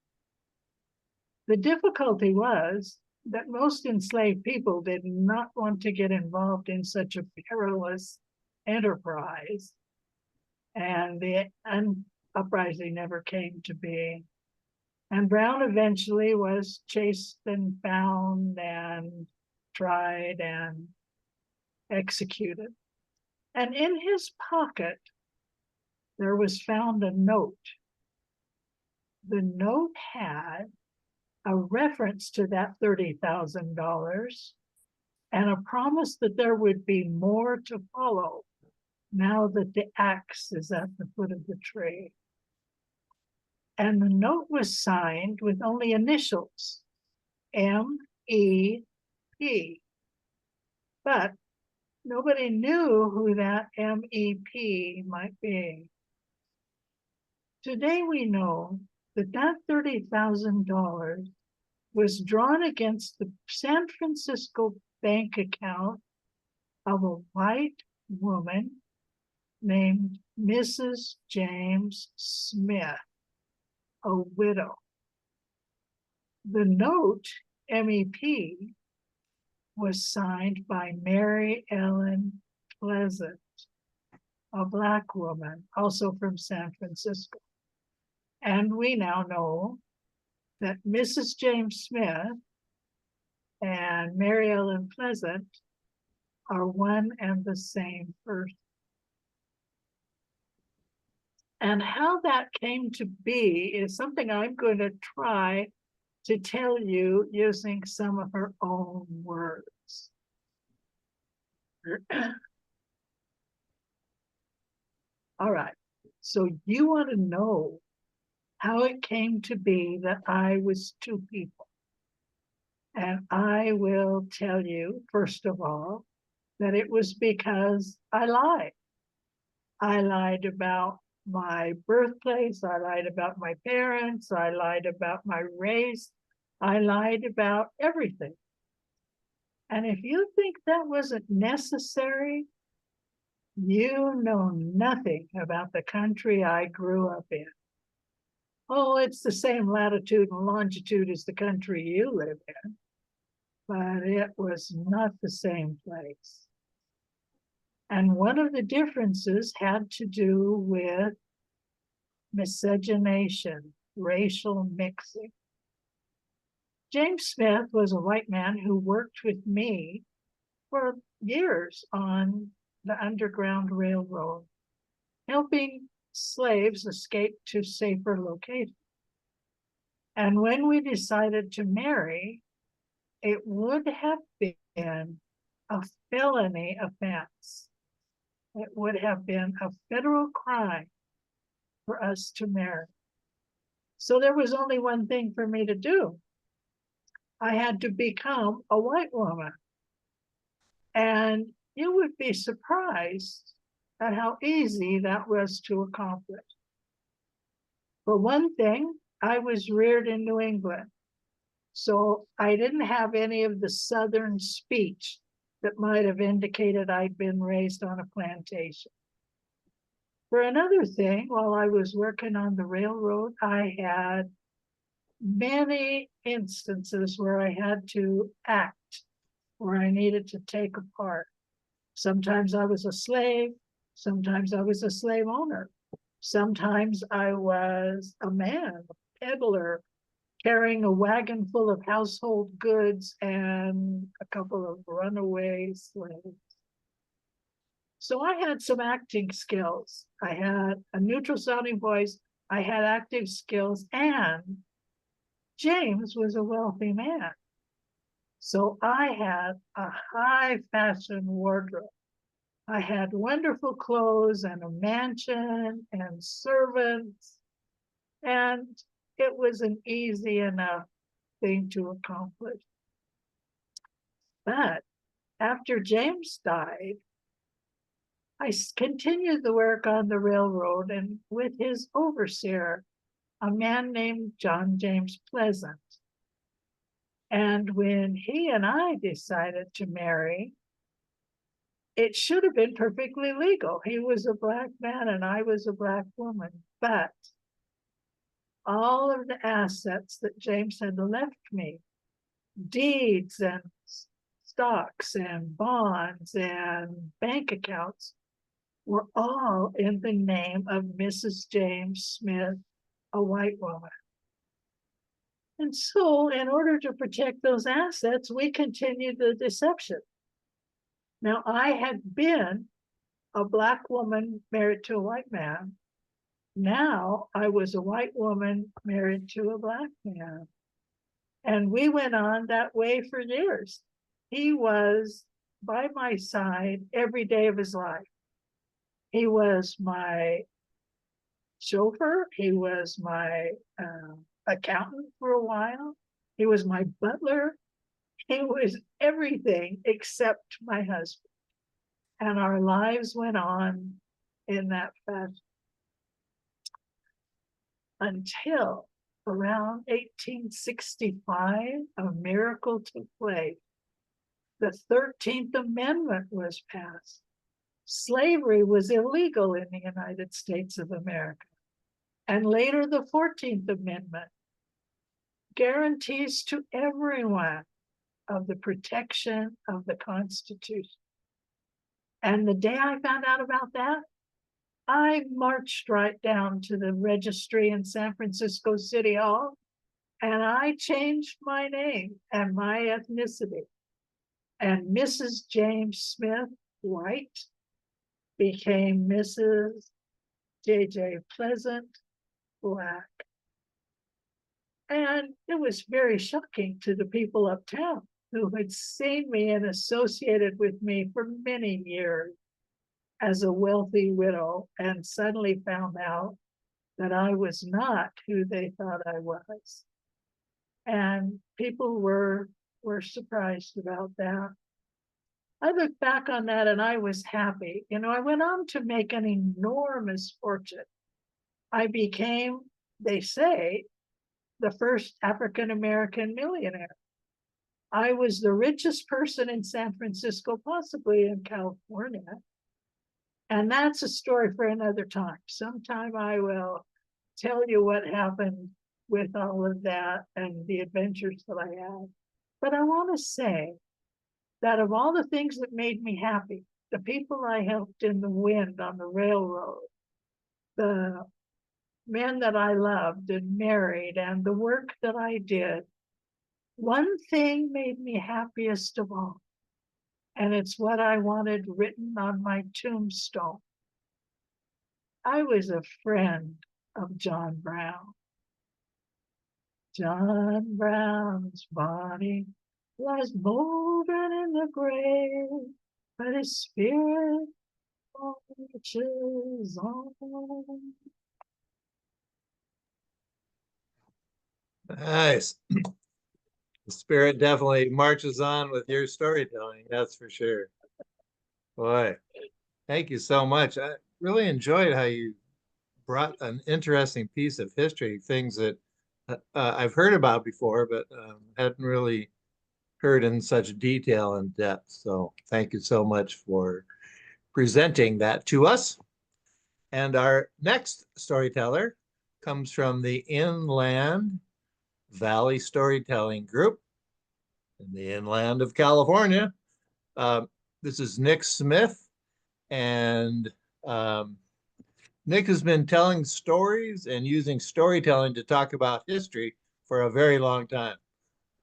The difficulty was that most enslaved people did not want to get involved in such a perilous enterprise, and the uprising never came to be. And Brown eventually was chased and found and tried and executed. And in his pocket, there was found a note. The note had a reference to that $30,000 and a promise that there would be more to follow now that the axe is at the foot of the tree. And the note was signed with only initials, M.E.P. But nobody knew who that M.E.P. might be. Today we know that that $30,000 was drawn against the San Francisco bank account of a white woman named Mrs. James Smith, a widow. The note, MEP, was signed by Mary Ellen Pleasant, a Black woman, also from San Francisco. And we now know that Mrs. James Smith and Mary Ellen Pleasant are one and the same person. And how that came to be is something I'm going to try to tell you using some of her own words. All right, so you want to know how it came to be that I was two people. And I will tell you, first of all, that it was because I lied. I lied about my birthplace, I lied about my parents, I lied about my race, I lied about everything. And if you think that wasn't necessary, you know nothing about the country I grew up in. Oh, it's the same latitude and longitude as the country you live in, but it was not the same place. And one of the differences had to do with miscegenation, racial mixing. James Smith was a white man who worked with me for years on the Underground Railroad, helping slaves escape to safer locations. And when we decided to marry, it would have been a felony offense. It would have been a federal crime for us to marry. So there was only one thing for me to do. I had to become a white woman. And you would be surprised at how easy that was to accomplish. For one thing, I was reared in New England, so I didn't have any of the Southern speech that might have indicated I'd been raised on a plantation. For another thing, while I was working on the railroad, I had many instances where I had to act, where I needed to take a part. Sometimes I was a slave, sometimes I was a slave owner. Sometimes I was a man, a peddler, carrying a wagon full of household goods and a couple of runaway slaves. So I had some acting skills. I had a neutral sounding voice, I had acting skills, and James was a wealthy man. So I had a high fashion wardrobe. I had wonderful clothes and a mansion and servants, and it was an easy enough thing to accomplish. But after James died, I continued the work on the railroad and with his overseer, a man named John James Pleasant. And when he and I decided to marry, it should have been perfectly legal. He was a Black man and I was a Black woman. But all of the assets that James had left me, deeds and stocks and bonds and bank accounts, were all in the name of Mrs. James Smith, a white woman. And so, in order to protect those assets, we continued the deception. Now, I had been a Black woman married to a white man. Now I was a white woman married to a Black man. And we went on that way for years. He was by my side every day of his life. He was my chauffeur. He was my accountant for a while. He was my butler. He was everything except my husband. And our lives went on in that fashion until around 1865, a miracle took place. The 13th Amendment was passed. Slavery was illegal in the United States of America. And later, the 14th Amendment guarantees to everyone of the protection of the Constitution. And the day I found out about that, I marched right down to the registry in San Francisco City Hall, and I changed my name and my ethnicity. And Mrs. James Smith White became Mrs. J.J. Pleasant Black. And it was very shocking to the people uptown who had seen me and associated with me for many years as a wealthy widow, and suddenly found out that I was not who they thought I was. And people were surprised about that. I look back on that and I was happy. You know, I went on to make an enormous fortune. I became, they say, the first African-American millionaire. I was the richest person in San Francisco, possibly in California. And that's a story for another time. Sometime I will tell you what happened with all of that and the adventures that I had. But I want to say that of all the things that made me happy, the people I helped in the wind on the railroad, the men that I loved and married, and the work that I did, one thing made me happiest of all. And it's what I wanted written on my tombstone. I was a friend of John Brown. John Brown's body lies moving in the grave, but his spirit marches on. Nice. The spirit definitely marches on with your storytelling, that's for sure. Boy, thank you so much. I really enjoyed how you brought an interesting piece of history, things that I've heard about before, but hadn't really heard in such detail and depth. So thank you so much for presenting that to us. And our next storyteller comes from the Inland Valley Storytelling Group in the inland of California. This is Nick Smith, and Nick has been telling stories and using storytelling to talk about history for a very long time.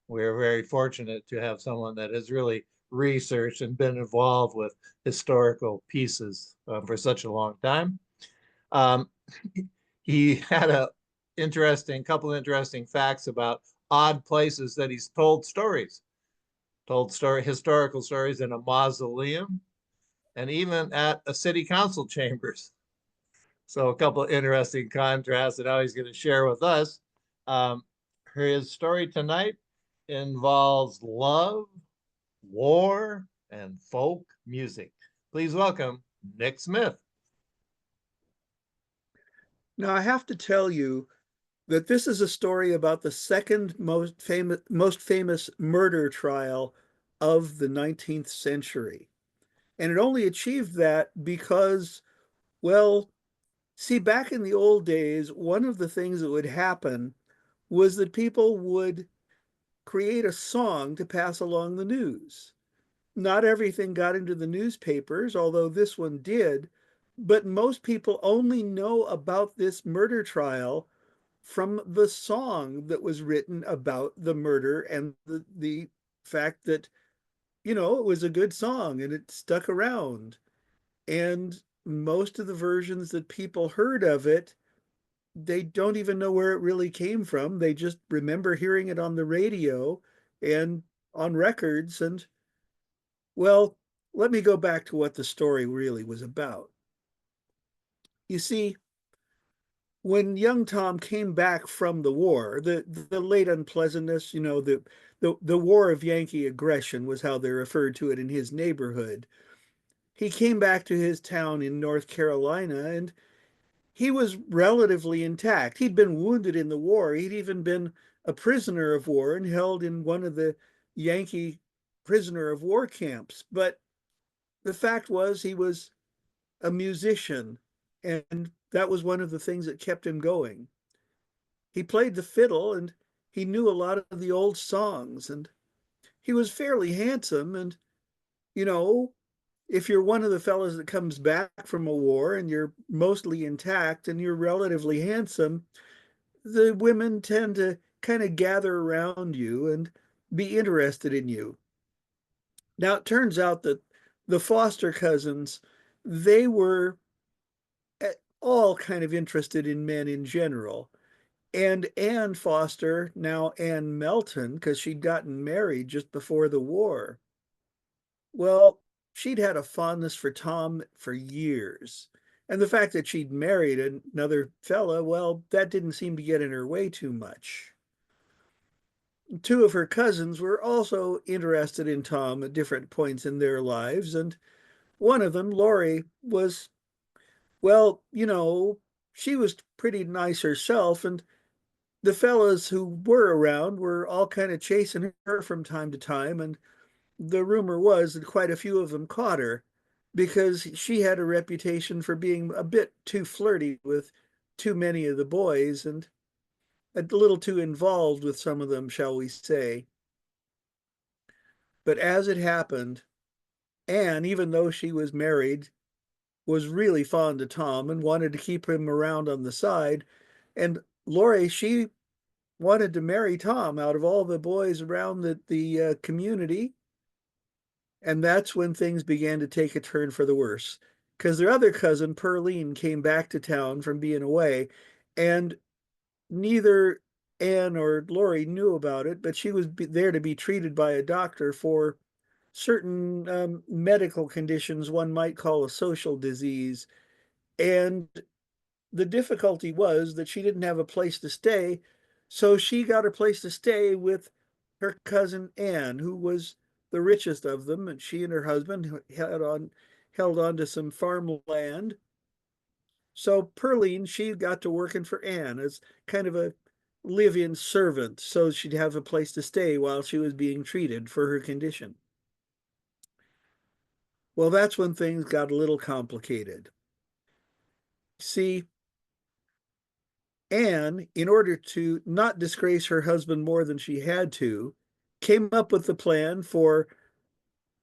We're very fortunate to have someone that has really researched and been involved with historical pieces for such a long time. He had a couple interesting facts about odd places that he's told stories. Historical stories in a mausoleum, and even at a city council chambers. So a couple of interesting contrasts that now he's going to share with us. His story tonight involves love, war, and folk music. Please welcome Nick Smith. Now, I have to tell you that this is a story about the second most famous murder trial of the 19th century. And it only achieved that because, well, see, back in the old days, one of the things that would happen was that people would create a song to pass along the news. Not everything got into the newspapers, although this one did, but most people only know about this murder trial from the song that was written about the murder and the fact that, you know, it was a good song and it stuck around. And most of the versions that people heard of it, they don't even know where it really came from. They just remember hearing it on the radio and on records. And, well, let me go back to what the story really was about. You see, when young Tom came back from the war, the late unpleasantness, you know, the war of Yankee aggression was how they referred to it in his neighborhood. He came back to his town in North Carolina, and he was relatively intact. He'd been wounded in the war. He'd even been a prisoner of war and held in one of the Yankee prisoner of war camps. But the fact was, he was a musician, and that was one of the things that kept him going. He played the fiddle, and he knew a lot of the old songs, and he was fairly handsome. And, you know, if you're one of the fellows that comes back from a war and you're mostly intact and you're relatively handsome, the women tend to kind of gather around you and be interested in you. Now, it turns out that the foster cousins, they were all kind of interested in men in general. And Anne Foster, now Anne Melton, because she'd gotten married just before the war, well, she'd had a fondness for Tom for years. And the fact that she'd married another fella, well, that didn't seem to get in her way too much. Two of her cousins were also interested in Tom at different points in their lives. And one of them, Lori, was, well, she was pretty nice herself. And the fellas who were around were all kind of chasing her from time to time. And the rumor was that quite a few of them caught her because she had a reputation for being a bit too flirty with too many of the boys and a little too involved with some of them, shall we say. But as it happened, Anne, even though she was married, was really fond of Tom and wanted to keep him around on the side. And Lori, she wanted to marry Tom out of all the boys around the community. And that's when things began to take a turn for the worse. Because their other cousin, Pearline, came back to town from being away. And neither Anne or Lori knew about it, but she was there to be treated by a doctor for certain medical conditions one might call a social disease. And the difficulty was that she didn't have a place to stay. So she got a place to stay with her cousin Anne, who was the richest of them. And she and her husband held on to some farmland. So Pearline, she got to working for Anne as kind of a live-in servant, so she'd have a place to stay while she was being treated for her condition. Well, that's when things got a little complicated. See, Anne, in order to not disgrace her husband more than she had to, came up with the plan for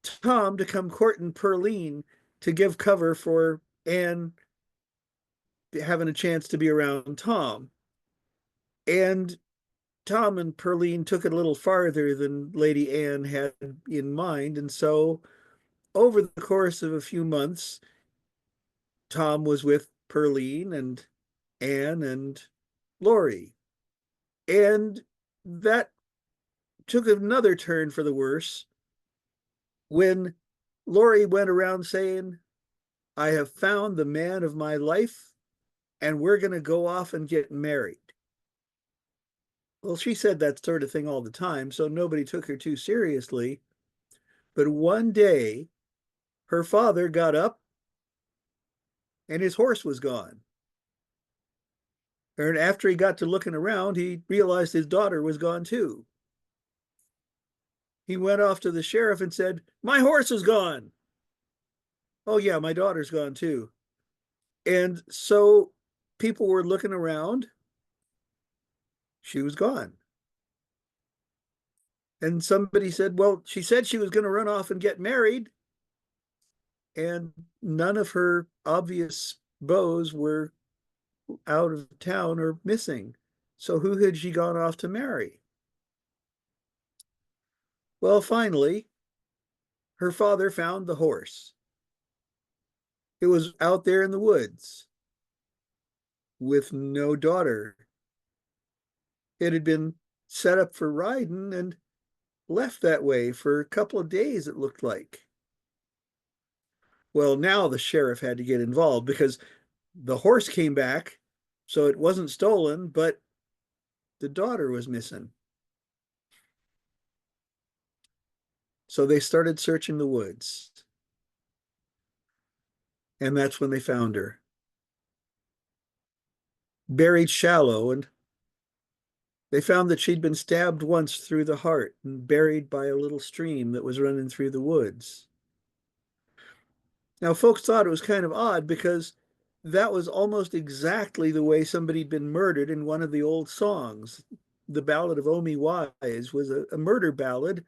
Tom to come courting Pearline to give cover for Anne having a chance to be around Tom. And Tom and Pearline took it a little farther than Lady Anne had in mind. And so, over the course of a few months, Tom was with Pearline and Anne and Lori. And that took another turn for the worse when Lori went around saying, I have found the man of my life, and we're going to go off and get married. Well, she said that sort of thing all the time, so nobody took her too seriously. But one day, her father got up and his horse was gone. And after he got to looking around, he realized his daughter was gone too. He went off to the sheriff and said, my horse is gone. Oh, yeah, my daughter's gone too. And so people were looking around. She was gone. And somebody said, well, she said she was going to run off and get married. And none of her obvious beaux were out of town or missing. So who had she gone off to marry? Well, finally, her father found the horse. It was out there in the woods with no daughter. It had been set up for riding and left that way for a couple of days, it looked like. Well, now the sheriff had to get involved because the horse came back, so it wasn't stolen, but the daughter was missing. So they started searching the woods. And that's when they found her. Buried shallow, and they found that she'd been stabbed once through the heart and buried by a little stream that was running through the woods. Now, folks thought it was kind of odd because that was almost exactly the way somebody'd been murdered in one of the old songs. The Ballad of Omi Wise was a murder ballad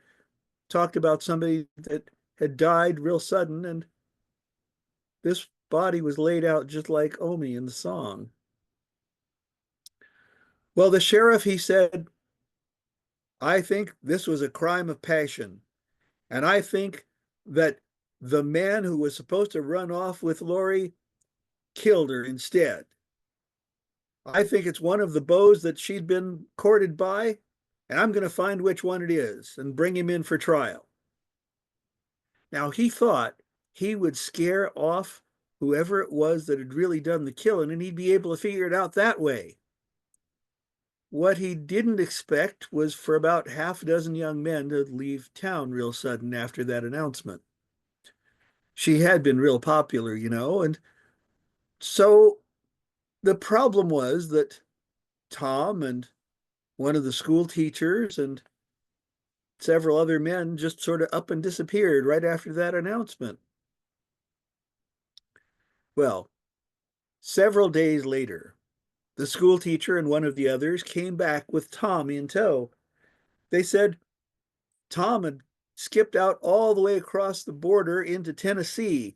talked about somebody that had died real sudden, and this body was laid out just like Omi in the song. Well, the sheriff, he said, I think this was a crime of passion. And I think that the man who was supposed to run off with Lori killed her instead. I think it's one of the beaux that she'd been courted by, and I'm going to find which one it is and bring him in for trial. Now, he thought he would scare off whoever it was that had really done the killing, and he'd be able to figure it out that way. What he didn't expect was for about half a dozen young men to leave town real sudden after that announcement. She had been real popular, and so the problem was that Tom and one of the school teachers and several other men just sort of up and disappeared right after that announcement. Well, several days later, the school teacher and one of the others came back with Tom in tow. They said Tom had skipped out all the way across the border into Tennessee.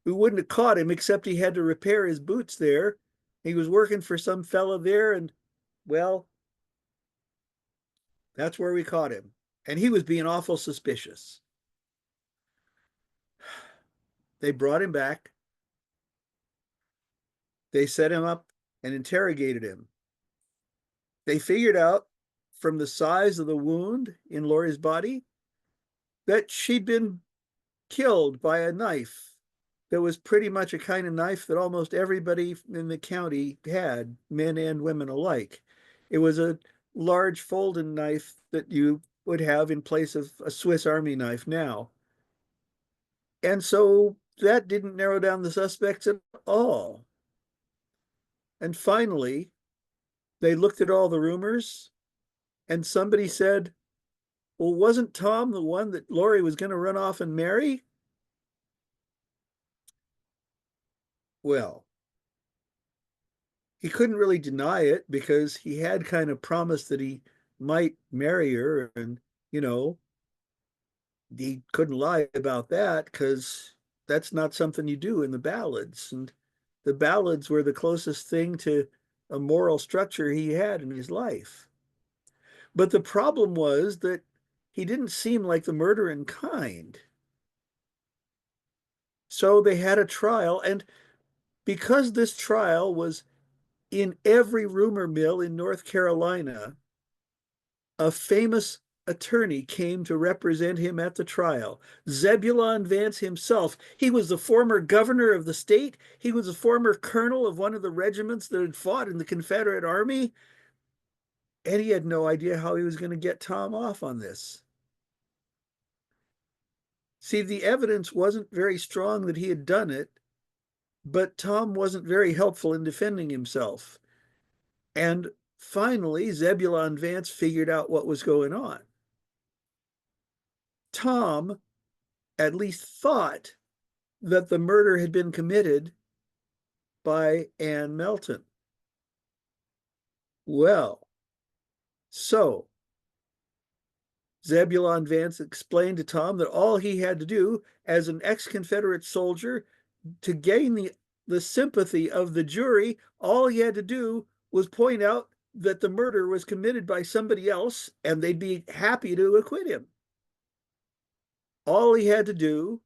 We wouldn't have caught him except he had to repair his boots there. He was working for some fella there, and, well, that's where we caught him. And he was being awful suspicious. They brought him back. They set him up and interrogated him. They figured out from the size of the wound in Lori's body that she'd been killed by a knife that was pretty much a kind of knife that almost everybody in the county had, men and women alike. It was a large folding knife that you would have in place of a Swiss Army knife now. And so that didn't narrow down the suspects at all. And finally, they looked at all the rumors, and somebody said, well, wasn't Tom the one that Lori was going to run off and marry? Well, he couldn't really deny it because he had kind of promised that he might marry her, and, he couldn't lie about that because that's not something you do in the ballads. And the ballads were the closest thing to a moral structure he had in his life. But the problem was that he didn't seem like the murdering kind. So they had a trial, and because this trial was in every rumor mill in North Carolina, a famous attorney came to represent him at the trial. Zebulon Vance himself. He was the former governor of the state. He was a former colonel of one of the regiments that had fought in the Confederate Army. And he had no idea how he was going to get Tom off on this. See, the evidence wasn't very strong that he had done it, but Tom wasn't very helpful in defending himself. And finally, Zebulon Vance figured out what was going on. Tom at least thought that the murder had been committed by Ann Melton. Well, so Zebulon Vance explained to Tom that all he had to do as an ex-Confederate soldier to gain the sympathy of the jury, all he had to do was point out that the murder was committed by somebody else, and they'd be happy to acquit him. All he had to do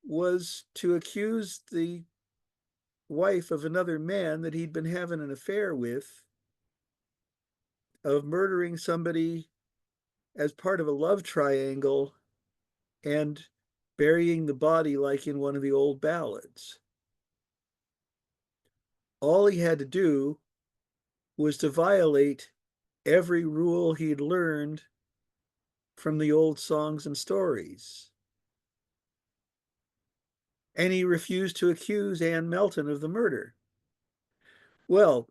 was to accuse the wife of another man that he'd been having an affair with of murdering somebody as part of a love triangle and burying the body like in one of the old ballads. All he had to do was to violate every rule he'd learned from the old songs and stories. And he refused to accuse Ann Melton of the murder. Well,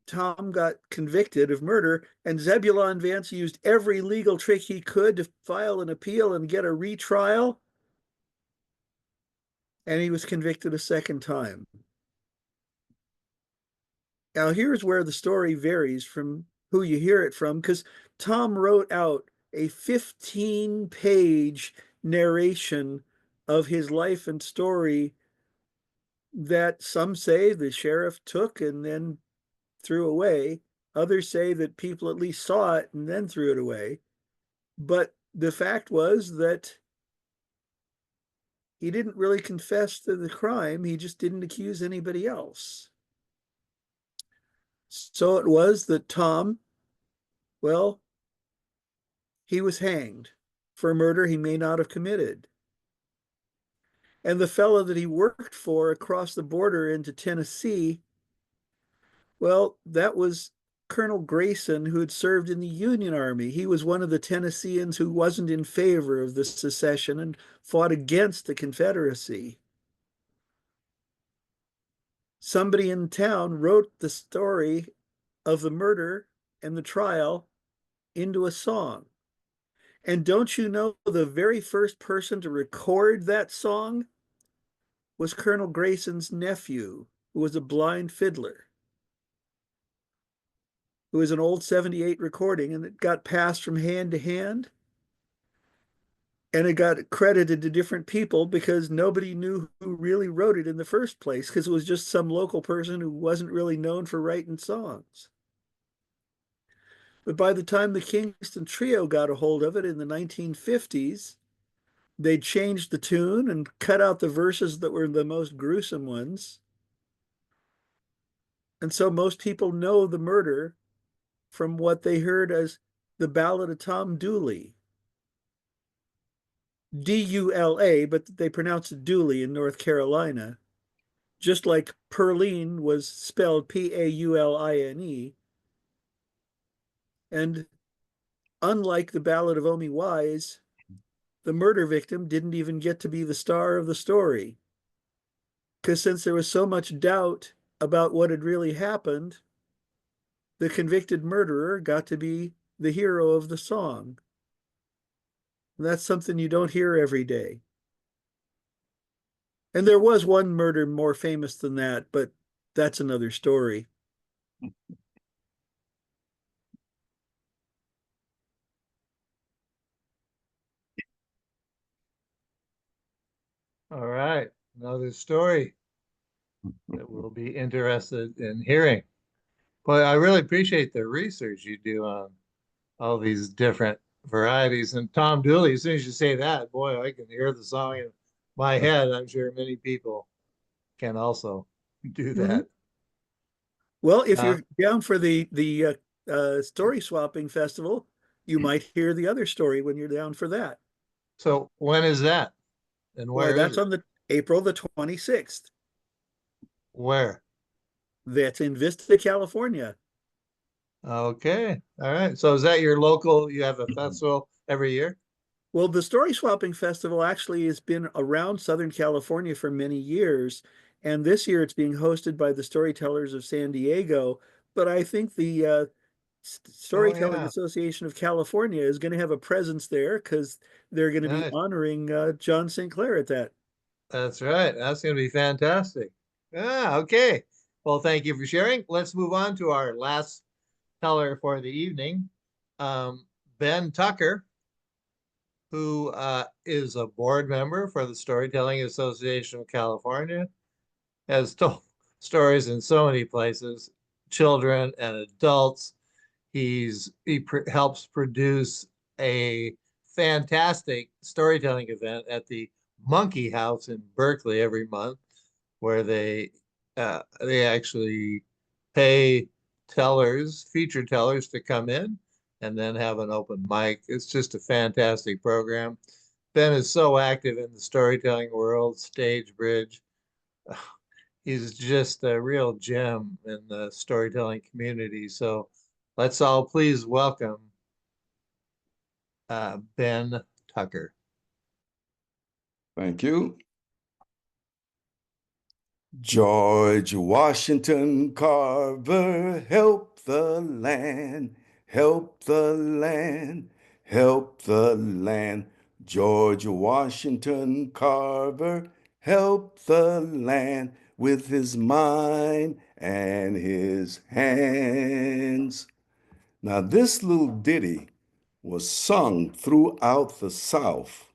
Tom got convicted of murder, and Zebulon Vance used every legal trick he could to file an appeal and get a retrial, and he was convicted a second time. Now, here's where the story varies from who you hear it from, because Tom wrote out a 15-page narration of his life and story that some say the sheriff took and then threw away. Others say that people at least saw it and then threw it away. But the fact was that he didn't really confess to the crime. He just didn't accuse anybody else. So it was that Tom, well, he was hanged for a murder he may not have committed. And the fellow that he worked for across the border into Tennessee, well, that was Colonel Grayson, who had served in the Union Army. He was one of the Tennesseans who wasn't in favor of the secession and fought against the Confederacy. Somebody in town wrote the story of the murder and the trial into a song. And don't you know, the very first person to record that song was Colonel Grayson's nephew, who was a blind fiddler. It was an old 78 recording, and it got passed from hand to hand. And it got credited to different people because nobody knew who really wrote it in the first place, because it was just some local person who wasn't really known for writing songs. But by the time the Kingston Trio got a hold of it in the 1950s, they changed the tune and cut out the verses that were the most gruesome ones. And so most people know the murder from what they heard as the Ballad of Tom Dooley. D-U-L-A, but they pronounce it Dooley in North Carolina, just like Perline was spelled P-A-U-L-I-N-E. And unlike the Ballad of Omi Wise, the murder victim didn't even get to be the star of the story. Because since there was so much doubt about what had really happened, the convicted murderer got to be the hero of the song. And that's something you don't hear every day. And there was one murder more famous than that, but that's another story. All right, another story that we'll be interested in hearing. But I really appreciate the research you do on all these different varieties. And Tom Dooley, as soon as you say that, boy, I can hear the song in my head. I'm sure many people can also do that. Well, if Uh, you're down for the story swapping festival, you might hear the other story when you're down for that. so when is that? And Why, where is that's it? on the April the 26th. Where? That's in Vista, California. Okay. All right. So is that your local? You have a festival every year? Well, the Story Swapping Festival actually has been around Southern California for many years. And this year it's being hosted by the Storytellers of San Diego. But I think the Oh, Storytelling yeah. Association of California is going to have a presence there because they're going to be Nice. honoring John St. Clair at that. That's right. That's going to be fantastic. Ah, okay. Well, thank you for sharing. Let's move on to our last teller for the evening, um, Ben Tucker, who is a board member for the Storytelling Association of California, has told stories in so many places, children and adults. Helps produce a fantastic storytelling event at the Monkey House in Berkeley every month, where they actually pay tellers, feature tellers, to come in and then have an open mic. It's just a fantastic program. Ben is so active in the storytelling world, Stage Bridge. He's just a real gem in the storytelling community. So let's all please welcome Ben Tucker. Thank you. George Washington Carver, help the land, help the land, help the land. George Washington Carver, help the land with his mind and his hands. Now, this little ditty was sung throughout the South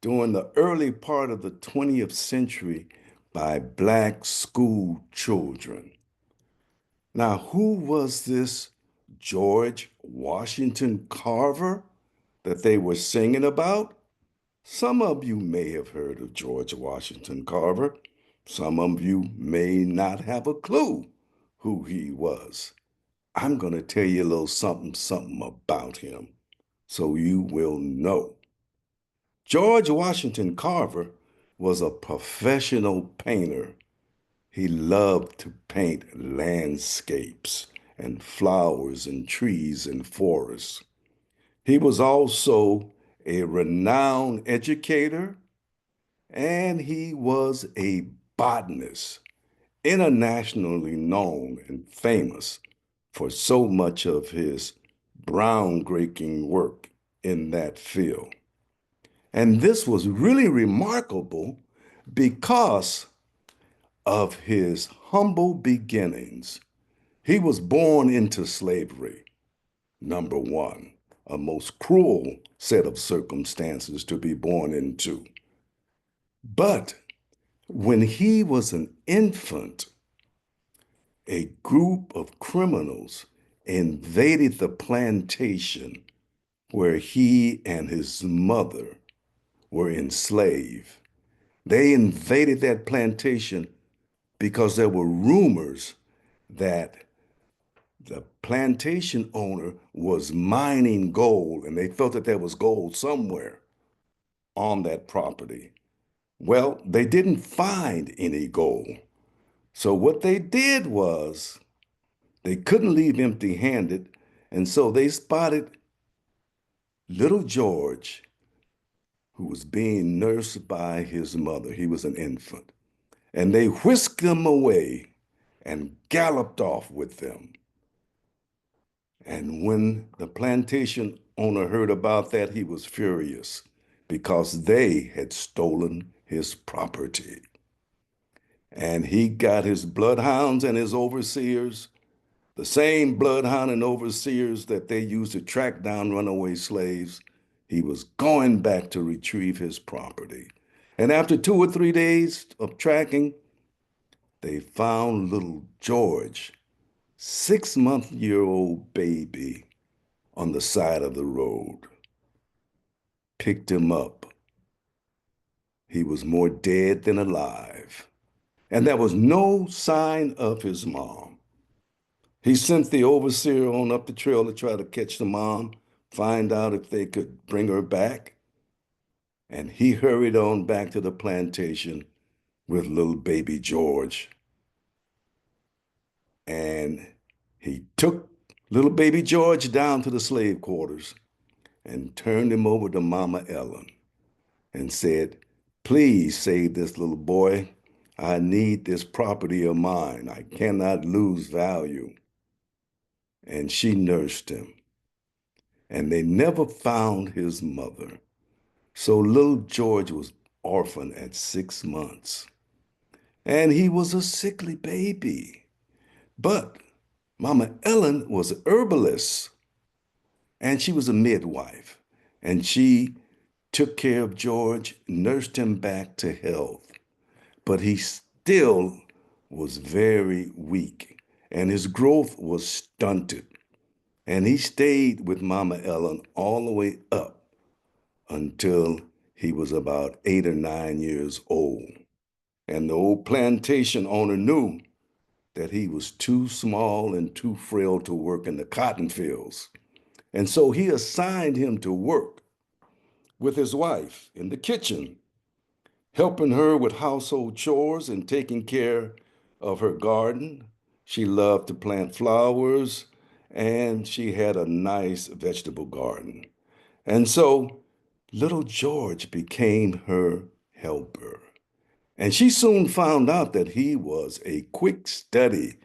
during the early part of the 20th century by Black school children. Now, who was this George Washington Carver that they were singing about? Some of you may have heard of George Washington Carver. Some of you may not have a clue who he was. I'm going to tell you a little something about him so you will know. George Washington Carver was a professional painter. He loved to paint landscapes and flowers and trees and forests. He was also a renowned educator, and he was a botanist, internationally known and famous for so much of his groundbreaking work in that field. And this was really remarkable because of his humble beginnings. He was born into slavery, number one, a most cruel set of circumstances to be born into. But when he was an infant, a group of criminals invaded the plantation where he and his mother were enslaved. They invaded that plantation because there were rumors that the plantation owner was mining gold, and they felt that there was gold somewhere on that property. Well, they didn't find any gold. So what they did was they couldn't leave empty-handed, and so they spotted little George, who was being nursed by his mother. He was an infant. And they whisked him away and galloped off with them. And when the plantation owner heard about that, he was furious because they had stolen his property. And he got his bloodhounds and his overseers, the same bloodhound and overseers that they used to track down runaway slaves. He was going back to retrieve his property. And after 2 or 3 days of tracking, they found little George, 6-month-old baby, on the side of the road. Picked him up. He was more dead than alive. And there was no sign of his mom. He sent the overseer on up the trail to try to catch the mom, find out if they could bring her back. And he hurried on back to the plantation with little baby George. And he took little baby George down to the slave quarters and turned him over to Mama Ellen and said, "Please save this little boy. I need this property of mine. I cannot lose value." And she nursed him. And they never found his mother. So little George was orphaned at 6 months. And he was a sickly baby. But Mama Ellen was a herbalist, and she was a midwife. And she took care of George, nursed him back to health. But he still was very weak, and his growth was stunted. And he stayed with Mama Ellen all the way up until he was about 8 or 9 years old. And the old plantation owner knew that he was too small and too frail to work in the cotton fields. And so he assigned him to work with his wife in the kitchen, helping her with household chores and taking care of her garden. She loved to plant flowers, and she had a nice vegetable garden. And so little George became her helper. And she soon found out that he was a quick study.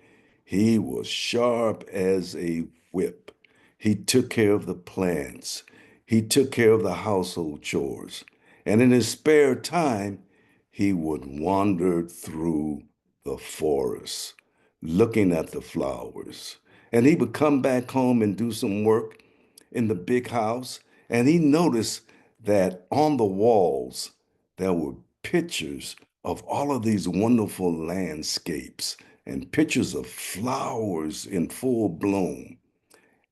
He was sharp as a whip. He took care of the plants. He took care of the household chores. And in his spare time, he would wander through the forest, looking at the flowers. And he would come back home and do some work, in the big house, and he noticed that on the walls there were pictures of all of these wonderful landscapes and pictures of flowers in full bloom.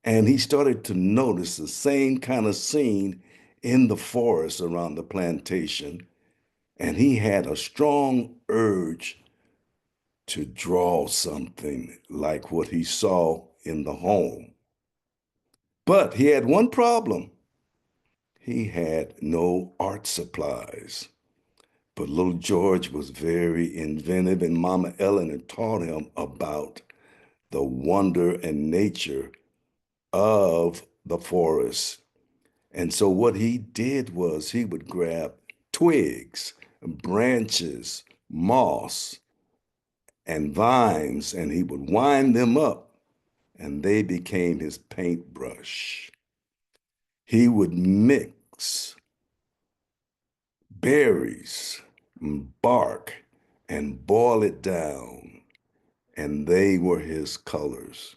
And he started to notice the same kind of scene in the forest around the plantation. And he had a strong urge to draw something like what he saw in the home. But he had one problem. He had no art supplies. But little George was very inventive, and Mama Ellen had taught him about the wonder and nature of the forest. And so what he did was he would grab twigs, branches, moss, and vines, and he would wind them up, and they became his paintbrush. He would mix berries, bark, and boil it down, and they were his colors.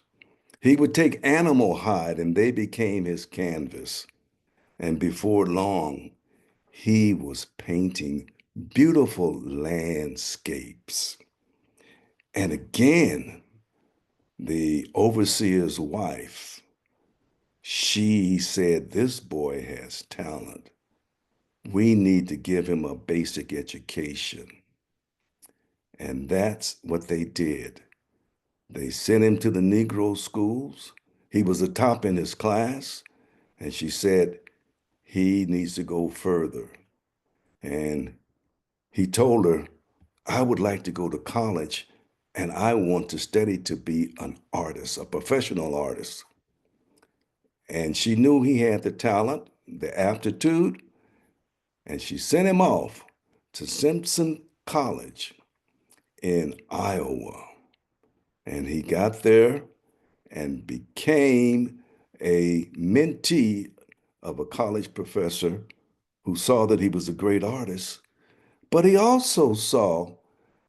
He would take animal hide, and they became his canvas. And before long, he was painting beautiful landscapes. And again, the overseer's wife, she said, "This boy has talent. We need to give him a basic education." And that's what they did. They sent him to the Negro schools. He was the top in his class. And she said, he needs to go further. And he told her, "I would like to go to college and I want to study to be an artist, a professional artist." And she knew he had the talent, the aptitude, and she sent him off to Simpson College in Iowa. And he got there and became a mentee of a college professor who saw that he was a great artist, but he also saw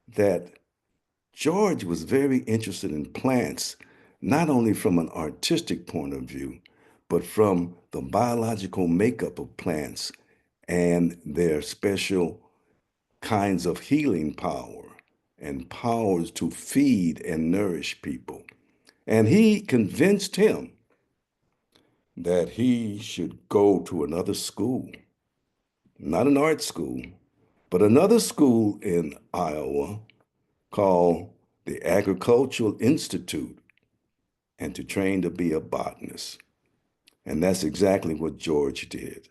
that George was very interested in plants, not only from an artistic point of view, but from the biological makeup of plants and their special kinds of healing power and powers to feed and nourish people. And he convinced him that he should go to another school, not an art school, but another school in Iowa called the Agricultural Institute, and to train to be a botanist. And that's exactly what George did.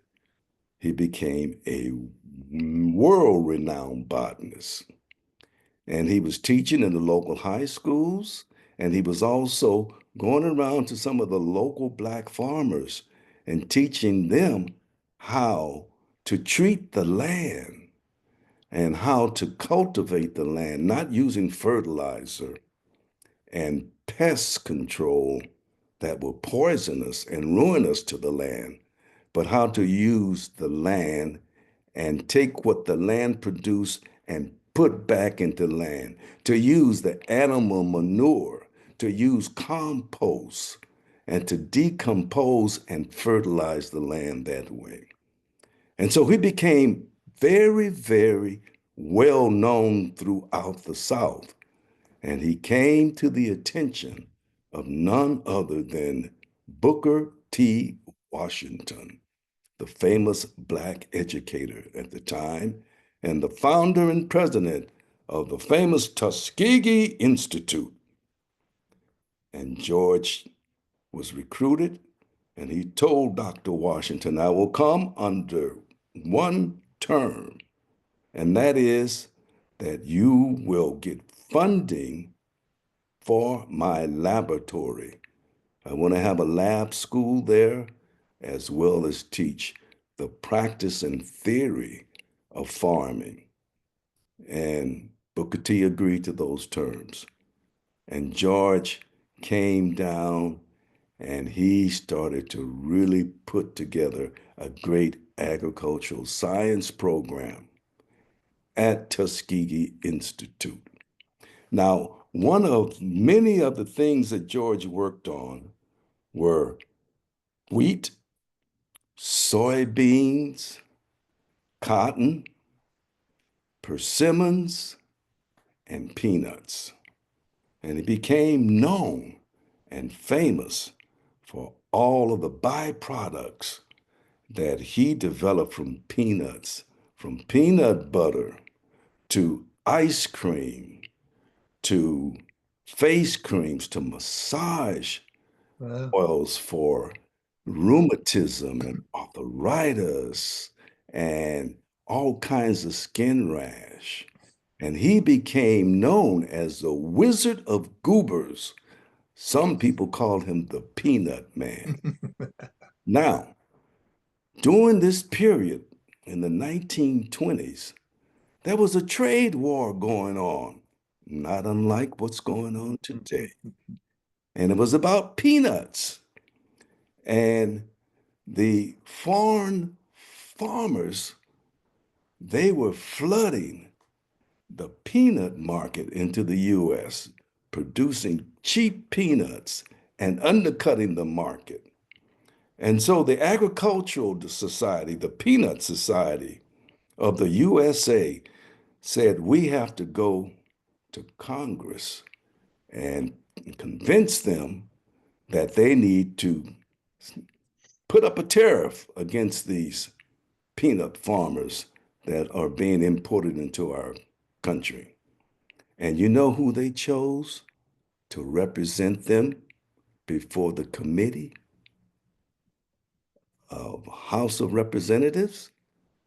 He became a world-renowned botanist. And he was teaching in the local high schools, and he was also going around to some of the local Black farmers and teaching them how to treat the land and how to cultivate the land, not using fertilizer and pest control that will poison us and ruin us to the land, but how to use the land and take what the land produced and put back into land, to use the animal manure, to use compost, and to decompose and fertilize the land that way. And so he became very, very well known throughout the South. And he came to the attention of none other than Booker T. Washington, the famous Black educator at the time, and the founder and president of the famous Tuskegee Institute. And George was recruited, and he told Dr. Washington, "I will come under one term, and that is that you will get funding for my laboratory. I want to have a lab school there, as well as teach the practice and theory of farming." And Booker T agreed to those terms. And George came down and he started to really put together a great agricultural science program at Tuskegee Institute. Now, one of many of the things that George worked on were wheat, soybeans, cotton, persimmons, and peanuts. And he became known and famous for all of the byproducts that he developed from peanuts, from peanut butter to ice cream to face creams to massage Wow. oils for rheumatism and arthritis and all kinds of skin rash. And he became known as the Wizard of Goobers. Some people called him the Peanut Man. Now, during this period in the 1920s, there was a trade war going on, not unlike what's going on today. And it was about peanuts. And the foreign farmers, they were flooding the peanut market into the US, producing cheap peanuts and undercutting the market. And so the Agricultural Society, the Peanut Society of the USA, said we have to go to Congress and convince them that they need to put up a tariff against these peanut farmers that are being imported into our country. And you know who they chose to represent them before the committee of House of Representatives?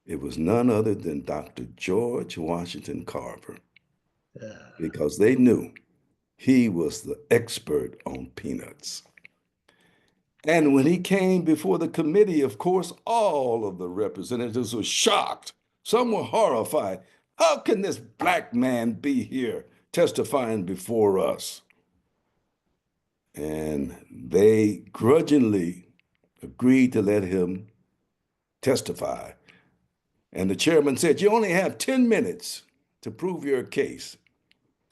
It was none other than Dr. George Washington Carver, because they knew he was the expert on peanuts. And when he came before the committee, of course, all of the representatives were shocked. Some were horrified. How can this black man be here testifying before us? And they grudgingly agreed to let him testify. And the chairman said, you only have 10 minutes to prove your case.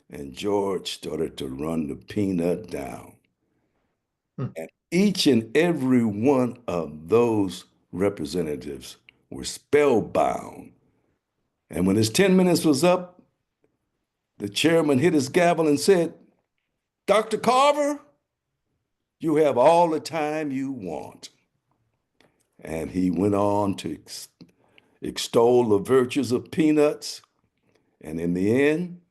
And George started to run the peanut down. And each and every one of those representatives were spellbound. And when his 10 minutes was up, the chairman hit his gavel and said, Dr. Carver, you have all the time you want. And he went on to extol the virtues of peanuts. And in the end,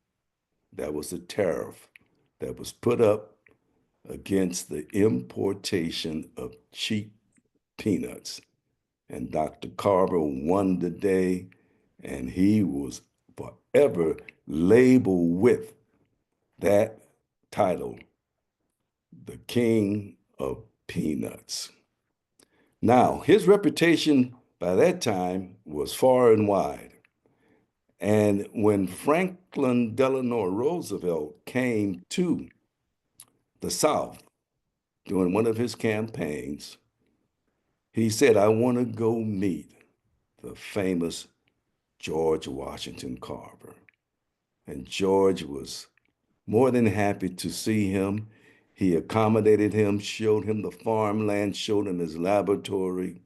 that was a tariff that was put up against the importation of cheap peanuts. And Dr. Carver won the day, and he was forever labeled with that title, the King of Peanuts. Now, his reputation by that time was far and wide. And when Franklin Delano Roosevelt came to the South during one of his campaigns, he said, I want to go meet the famous George Washington Carver. And George was more than happy to see him. He accommodated him, showed him the farmland, showed him his laboratory,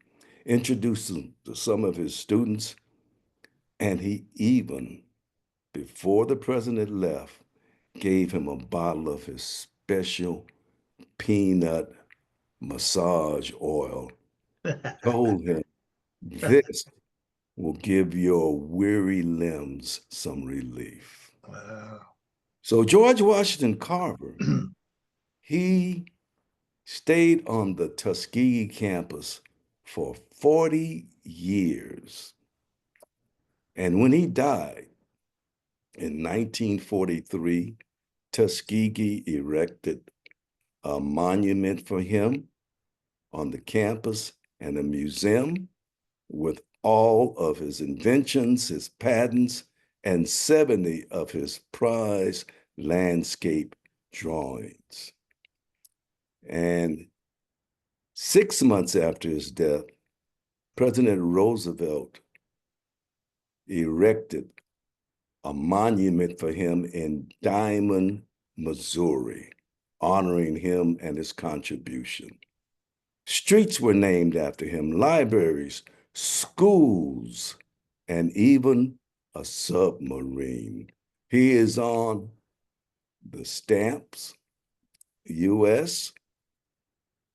introduced him to some of his students, and he even, before the president left, gave him a bottle of his special peanut massage oil, told him, this will give your weary limbs some relief. Wow. So George Washington Carver, he stayed on the Tuskegee campus for 40 years. And when he died in 1943, Tuskegee erected a monument for him on the campus and a museum with all of his inventions, his patents, and 70 of his prize landscape drawings. And 6 months after his death, President Roosevelt erected a monument for him in Diamond, Missouri, honoring him and his contribution. Streets were named after him, libraries, schools, and even a submarine. He is on the stamps, US,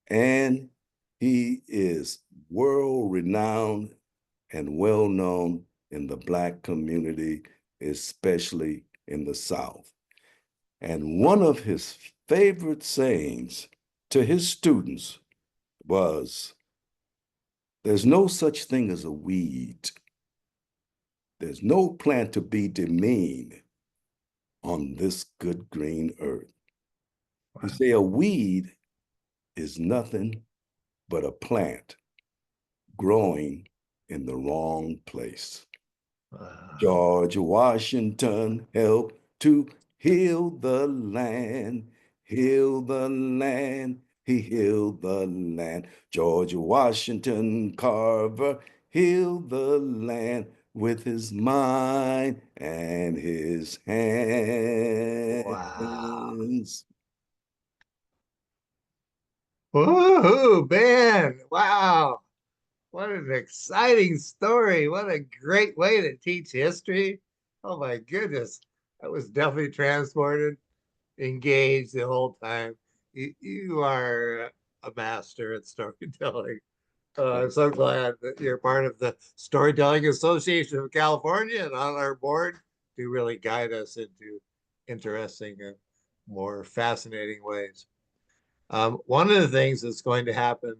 and he is world renowned and well known in the Black community, especially in the South. And one of his favorite sayings to his students was, "There's no such thing as a weed. There's no plant to be demeaned on this good green earth." You say a weed is nothing but a plant growing in the wrong place. George Washington helped to heal the land, heal the land, he healed the land. George Washington Carver healed the land with his mind and his hands. Woohoo, Ben! Wow, what an exciting story! What a great way to teach history! Oh my goodness, I was definitely transported, engaged the whole time. You are a master at storytelling. I'm so glad that you're part of the Storytelling Association of California and on our board to really guide us into interesting and more fascinating ways. One of the things that's going to happen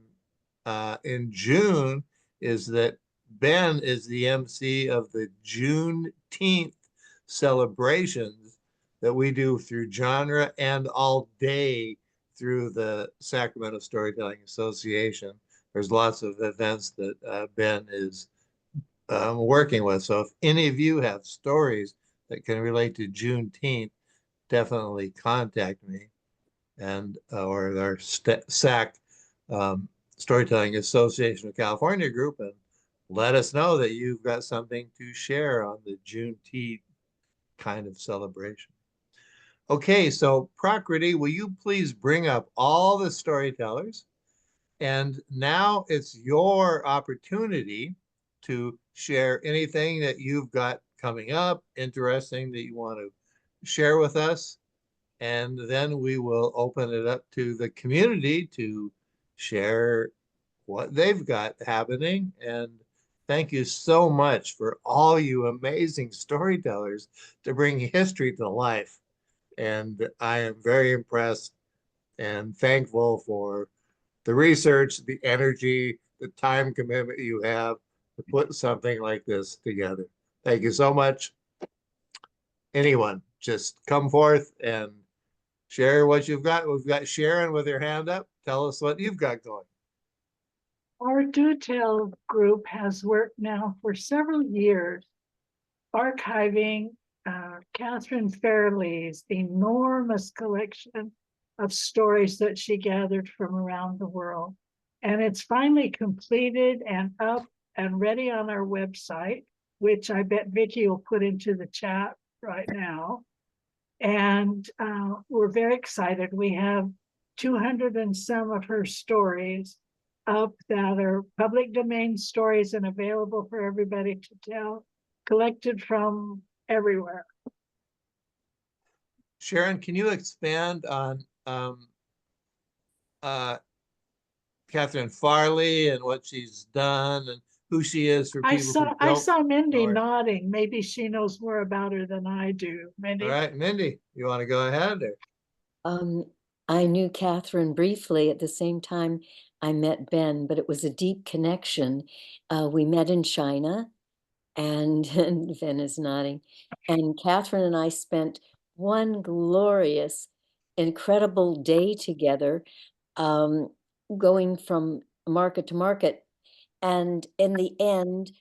in June is that Ben is the MC of the Juneteenth celebrations that we do through genre and all day through the Sacramento Storytelling Association. There's lots of events that Ben is working with. So if any of you have stories that can relate to Juneteenth, definitely contact me and or our SAC Storytelling Association of California group and let us know that you've got something to share on the Juneteenth kind of celebration. Okay, so Prakriti, will you please bring up all the storytellers? And now it's your opportunity to share anything that you've got coming up, interesting that you want to share with us. And then we will open it up to the community to share what they've got happening. And thank you so much for all you amazing storytellers to bring history to life. And I am very impressed and thankful for the research, the energy, the time commitment you have to put something like this together. Thank you so much. Anyone, just come forth and share what you've got. We've got Sharon with her hand up. Tell us what you've got going. Our Do Tell group has worked now for several years archiving Catherine Fairley's enormous collection of stories that she gathered from around the world. And it's finally completed and up and ready on our website, which I bet Vicki will put into the chat right now. And we're very excited. We have 200 and some of her stories up that are public domain stories and available for everybody to tell, collected from everywhere. Sharon, can you expand on Catherine Farley and what she's done and who she is for people who don't I saw Mindy know her? nodding. Maybe she knows more about her than I do. Mindy. All right, Mindy, you want to go ahead? I knew Catherine briefly. At the same time, I met Ben, but it was a deep connection. We met in China, and Ben is nodding. And Catherine and I spent one glorious, incredible day together, going from market to market. And in the end,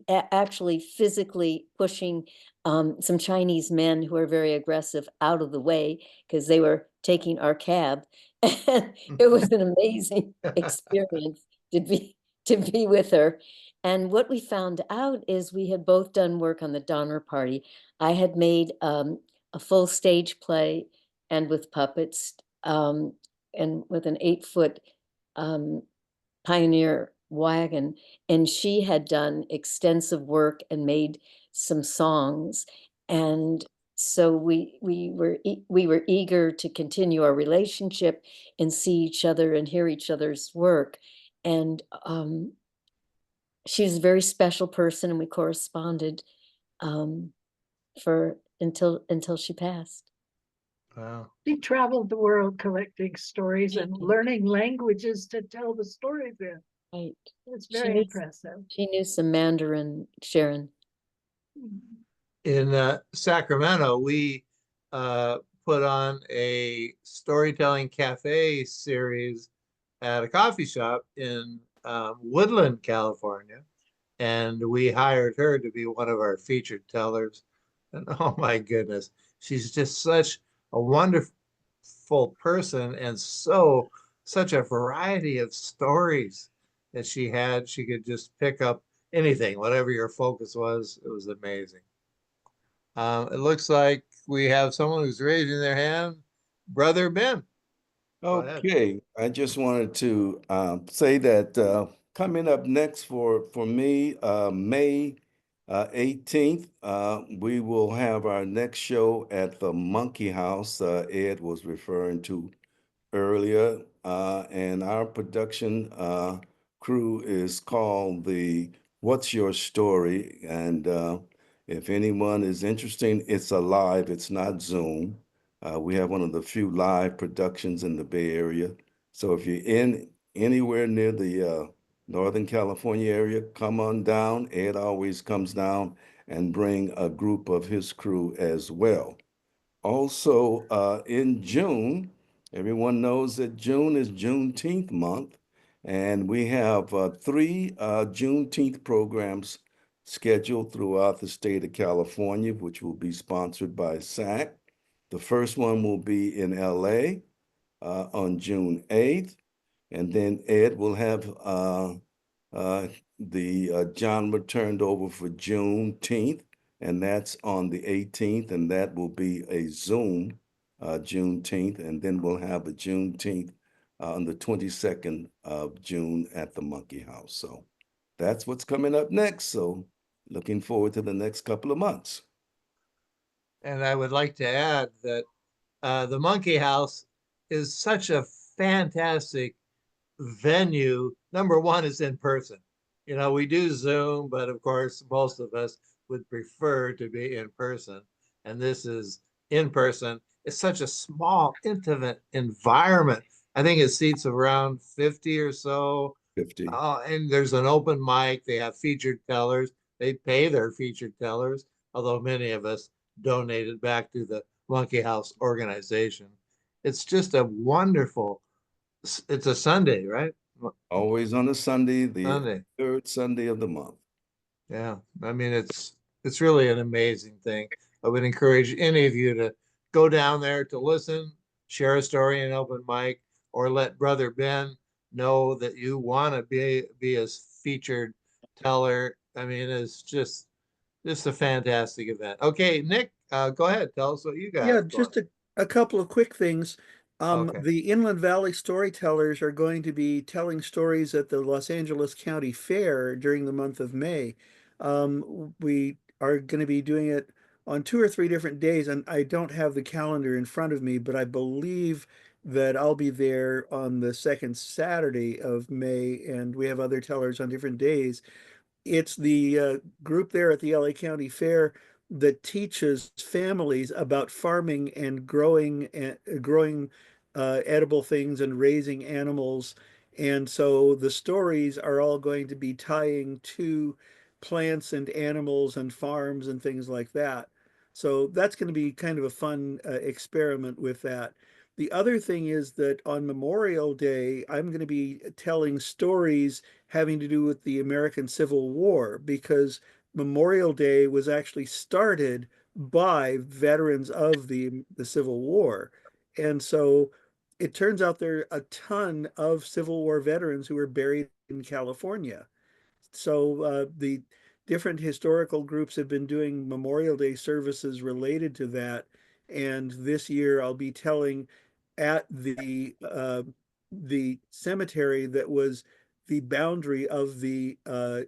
actually physically pushing some Chinese men who are very aggressive out of the way because they were taking our cab. And it was an amazing experience to be with her. And what we found out is we had both done work on the Donner Party. I had made a full stage play and with puppets and with an 8-foot Pioneer wagon, and she had done extensive work and made some songs. And so we were eager to continue our relationship and see each other and hear each other's work. And she was a very special person, and we corresponded for until she passed. Wow. She traveled the world collecting stories and learning languages to tell the stories in. Right. It's She very knew, impressive. she knew some Mandarin, Sharon. In Sacramento, we put on a storytelling cafe series at a coffee shop in Woodland, California. And we hired her to be one of our featured tellers. And oh my goodness, she's just such a wonderful person, and such a variety of stories that she had. She could just pick up anything, whatever your focus was. It was amazing. It looks like we have someone who's raising their hand. Brother Ben, go ahead. Okay, I just wanted to say that coming up next for me, May 18th, we will have our next show at the Monkey House. Ed was referring to earlier, and our production crew is called the What's Your Story? And if anyone is interested, it's a live, it's not Zoom. We have one of the few live productions in the Bay Area. So if you're in anywhere near the Northern California area, come on down. Ed always comes down and bring a group of his crew as well. Also, in June, everyone knows that June is Juneteenth month, and we have three Juneteenth programs scheduled throughout the state of California, which will be sponsored by SAC. The first one will be in LA on June 8th, and then Ed will have the genre turned over for Juneteenth, and that's on the 18th, and that will be a Zoom Juneteenth, and then we'll have a Juneteenth on the 22nd of June at the Monkey House. So that's what's coming up next. So looking forward to the next couple of months. And I would like to add that the Monkey House is such a fantastic venue. Number one is in person. You know, we do Zoom, but of course, most of us would prefer to be in person. And this is in person. It's such a small, intimate environment. I think it seats around 50 or so. 50. And there's an open mic. They have featured tellers. They pay their featured tellers, although many of us donated back to the Monkey House organization. It's just a wonderful, it's a Sunday, right? Always on a Sunday, the Sunday. third Sunday of the month. Yeah. I mean, it's really an amazing thing. I would encourage any of you to go down there to listen, share a story in open mic, or let Brother Ben know that you want to be a featured teller. I mean, it's just a fantastic event. Okay, Nick, go ahead. Tell us what you Yeah, got going. just a couple of quick things. Okay. The Inland Valley storytellers are going to be telling stories at the Los Angeles County Fair during the month of May. We are going to be doing it on 2 or 3 different days, and I don't have the calendar in front of me, but I believe that I'll be there on the second Saturday of May, and we have other tellers on different days. It's the group there at the LA County Fair that teaches families about farming and growing edible things and raising animals. And so the stories are all going to be tying to plants and animals and farms and things like that. So that's going to be kind of a fun experiment with that. The other thing is that on Memorial Day, I'm going to be telling stories having to do with the American Civil War, because Memorial Day was actually started by veterans of the Civil War. And so it turns out there are a ton of Civil War veterans who are buried in California. So the different historical groups have been doing Memorial Day services related to that. And this year I'll be telling at the cemetery that was the boundary of the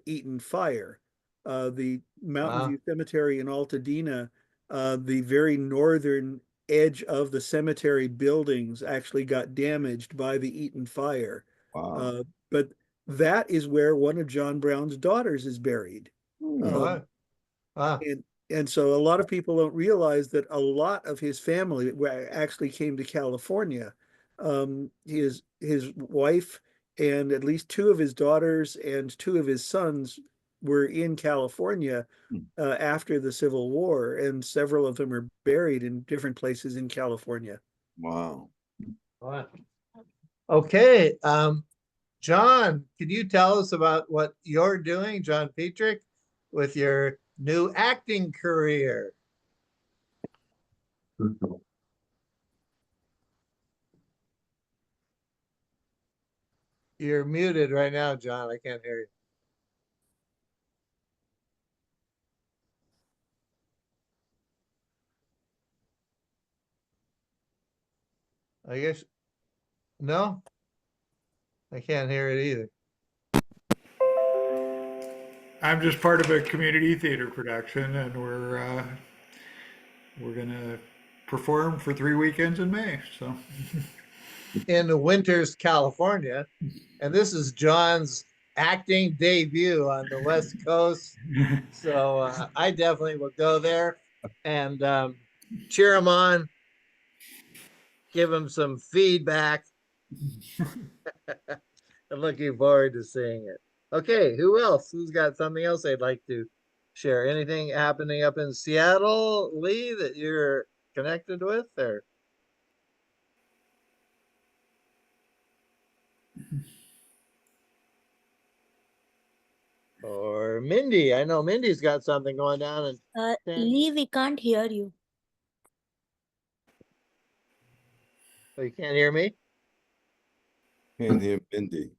Eaton fire. The Mountain Wow. View Cemetery in Altadena, the very northern edge of the cemetery buildings actually got damaged by the Eaton fire. Wow. But that is where one of John Brown's daughters is buried. What? Wow. And so a lot of people don't realize that a lot of his family actually came to California. His wife and at least two of his daughters and two of his sons were in California after the Civil War, and several of them are buried in different places in California. Wow. Wow. Okay. John, can you tell us about what you're doing, John Petrick, with your new acting career? You're muted right now, John. I can't hear you. I guess, no, I can't hear it either. I'm just part of a community theater production, and we're gonna perform for 3 weekends in May. So In Winters, California. And this is John's acting debut on the West Coast. So I definitely will go there and cheer him on, give him some feedback. I'm looking forward to seeing it. Okay, who else? Who's got something else they'd like to share? Anything happening up in Seattle, Lee, that you're connected with, or Mindy? I know Mindy's got something going down in Lee, we can't hear you. Oh, you can't hear me? Can't hear Mindy.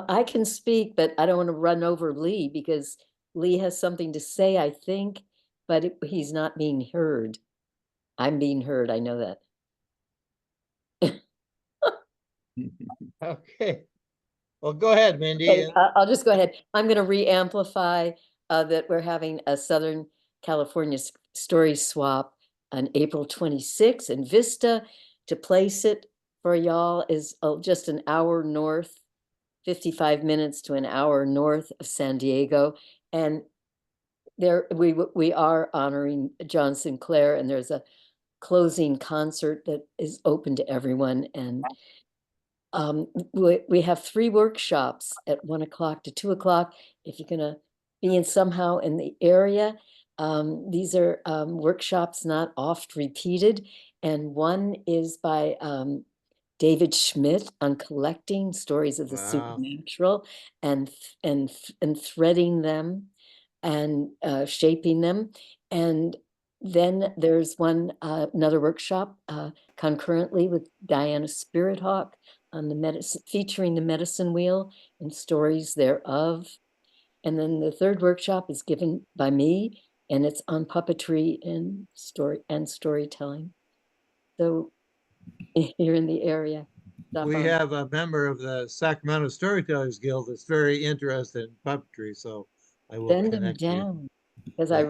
I can speak, but I don't want to run over Lee because Lee has something to say, I think, but he's not being heard. I'm being heard. I know that. Okay. Well, go ahead, Mindy. Okay, I'll just go ahead. I'm going to re-amplify that we're having a Southern California story swap on April 26th in Vista. To place it for y'all is just an hour north, 55 minutes to an hour north of San Diego. And there we are honoring John Sinclair, and there's a closing concert that is open to everyone. And we have 3 workshops at 1 o'clock to 2 o'clock. If you're gonna be in somehow in the area, these are workshops not oft repeated. And one is by David Schmidt on collecting stories of the supernatural and threading them and shaping them. And then there's another workshop concurrently with Diana Spirithawk on the medicine, featuring the medicine wheel and stories thereof. And then the third workshop is given by me, and it's on puppetry and storytelling. So you're in the area. We have a member of the Sacramento Storytellers Guild that's very interested in puppetry, so I will Send them connect you. down because I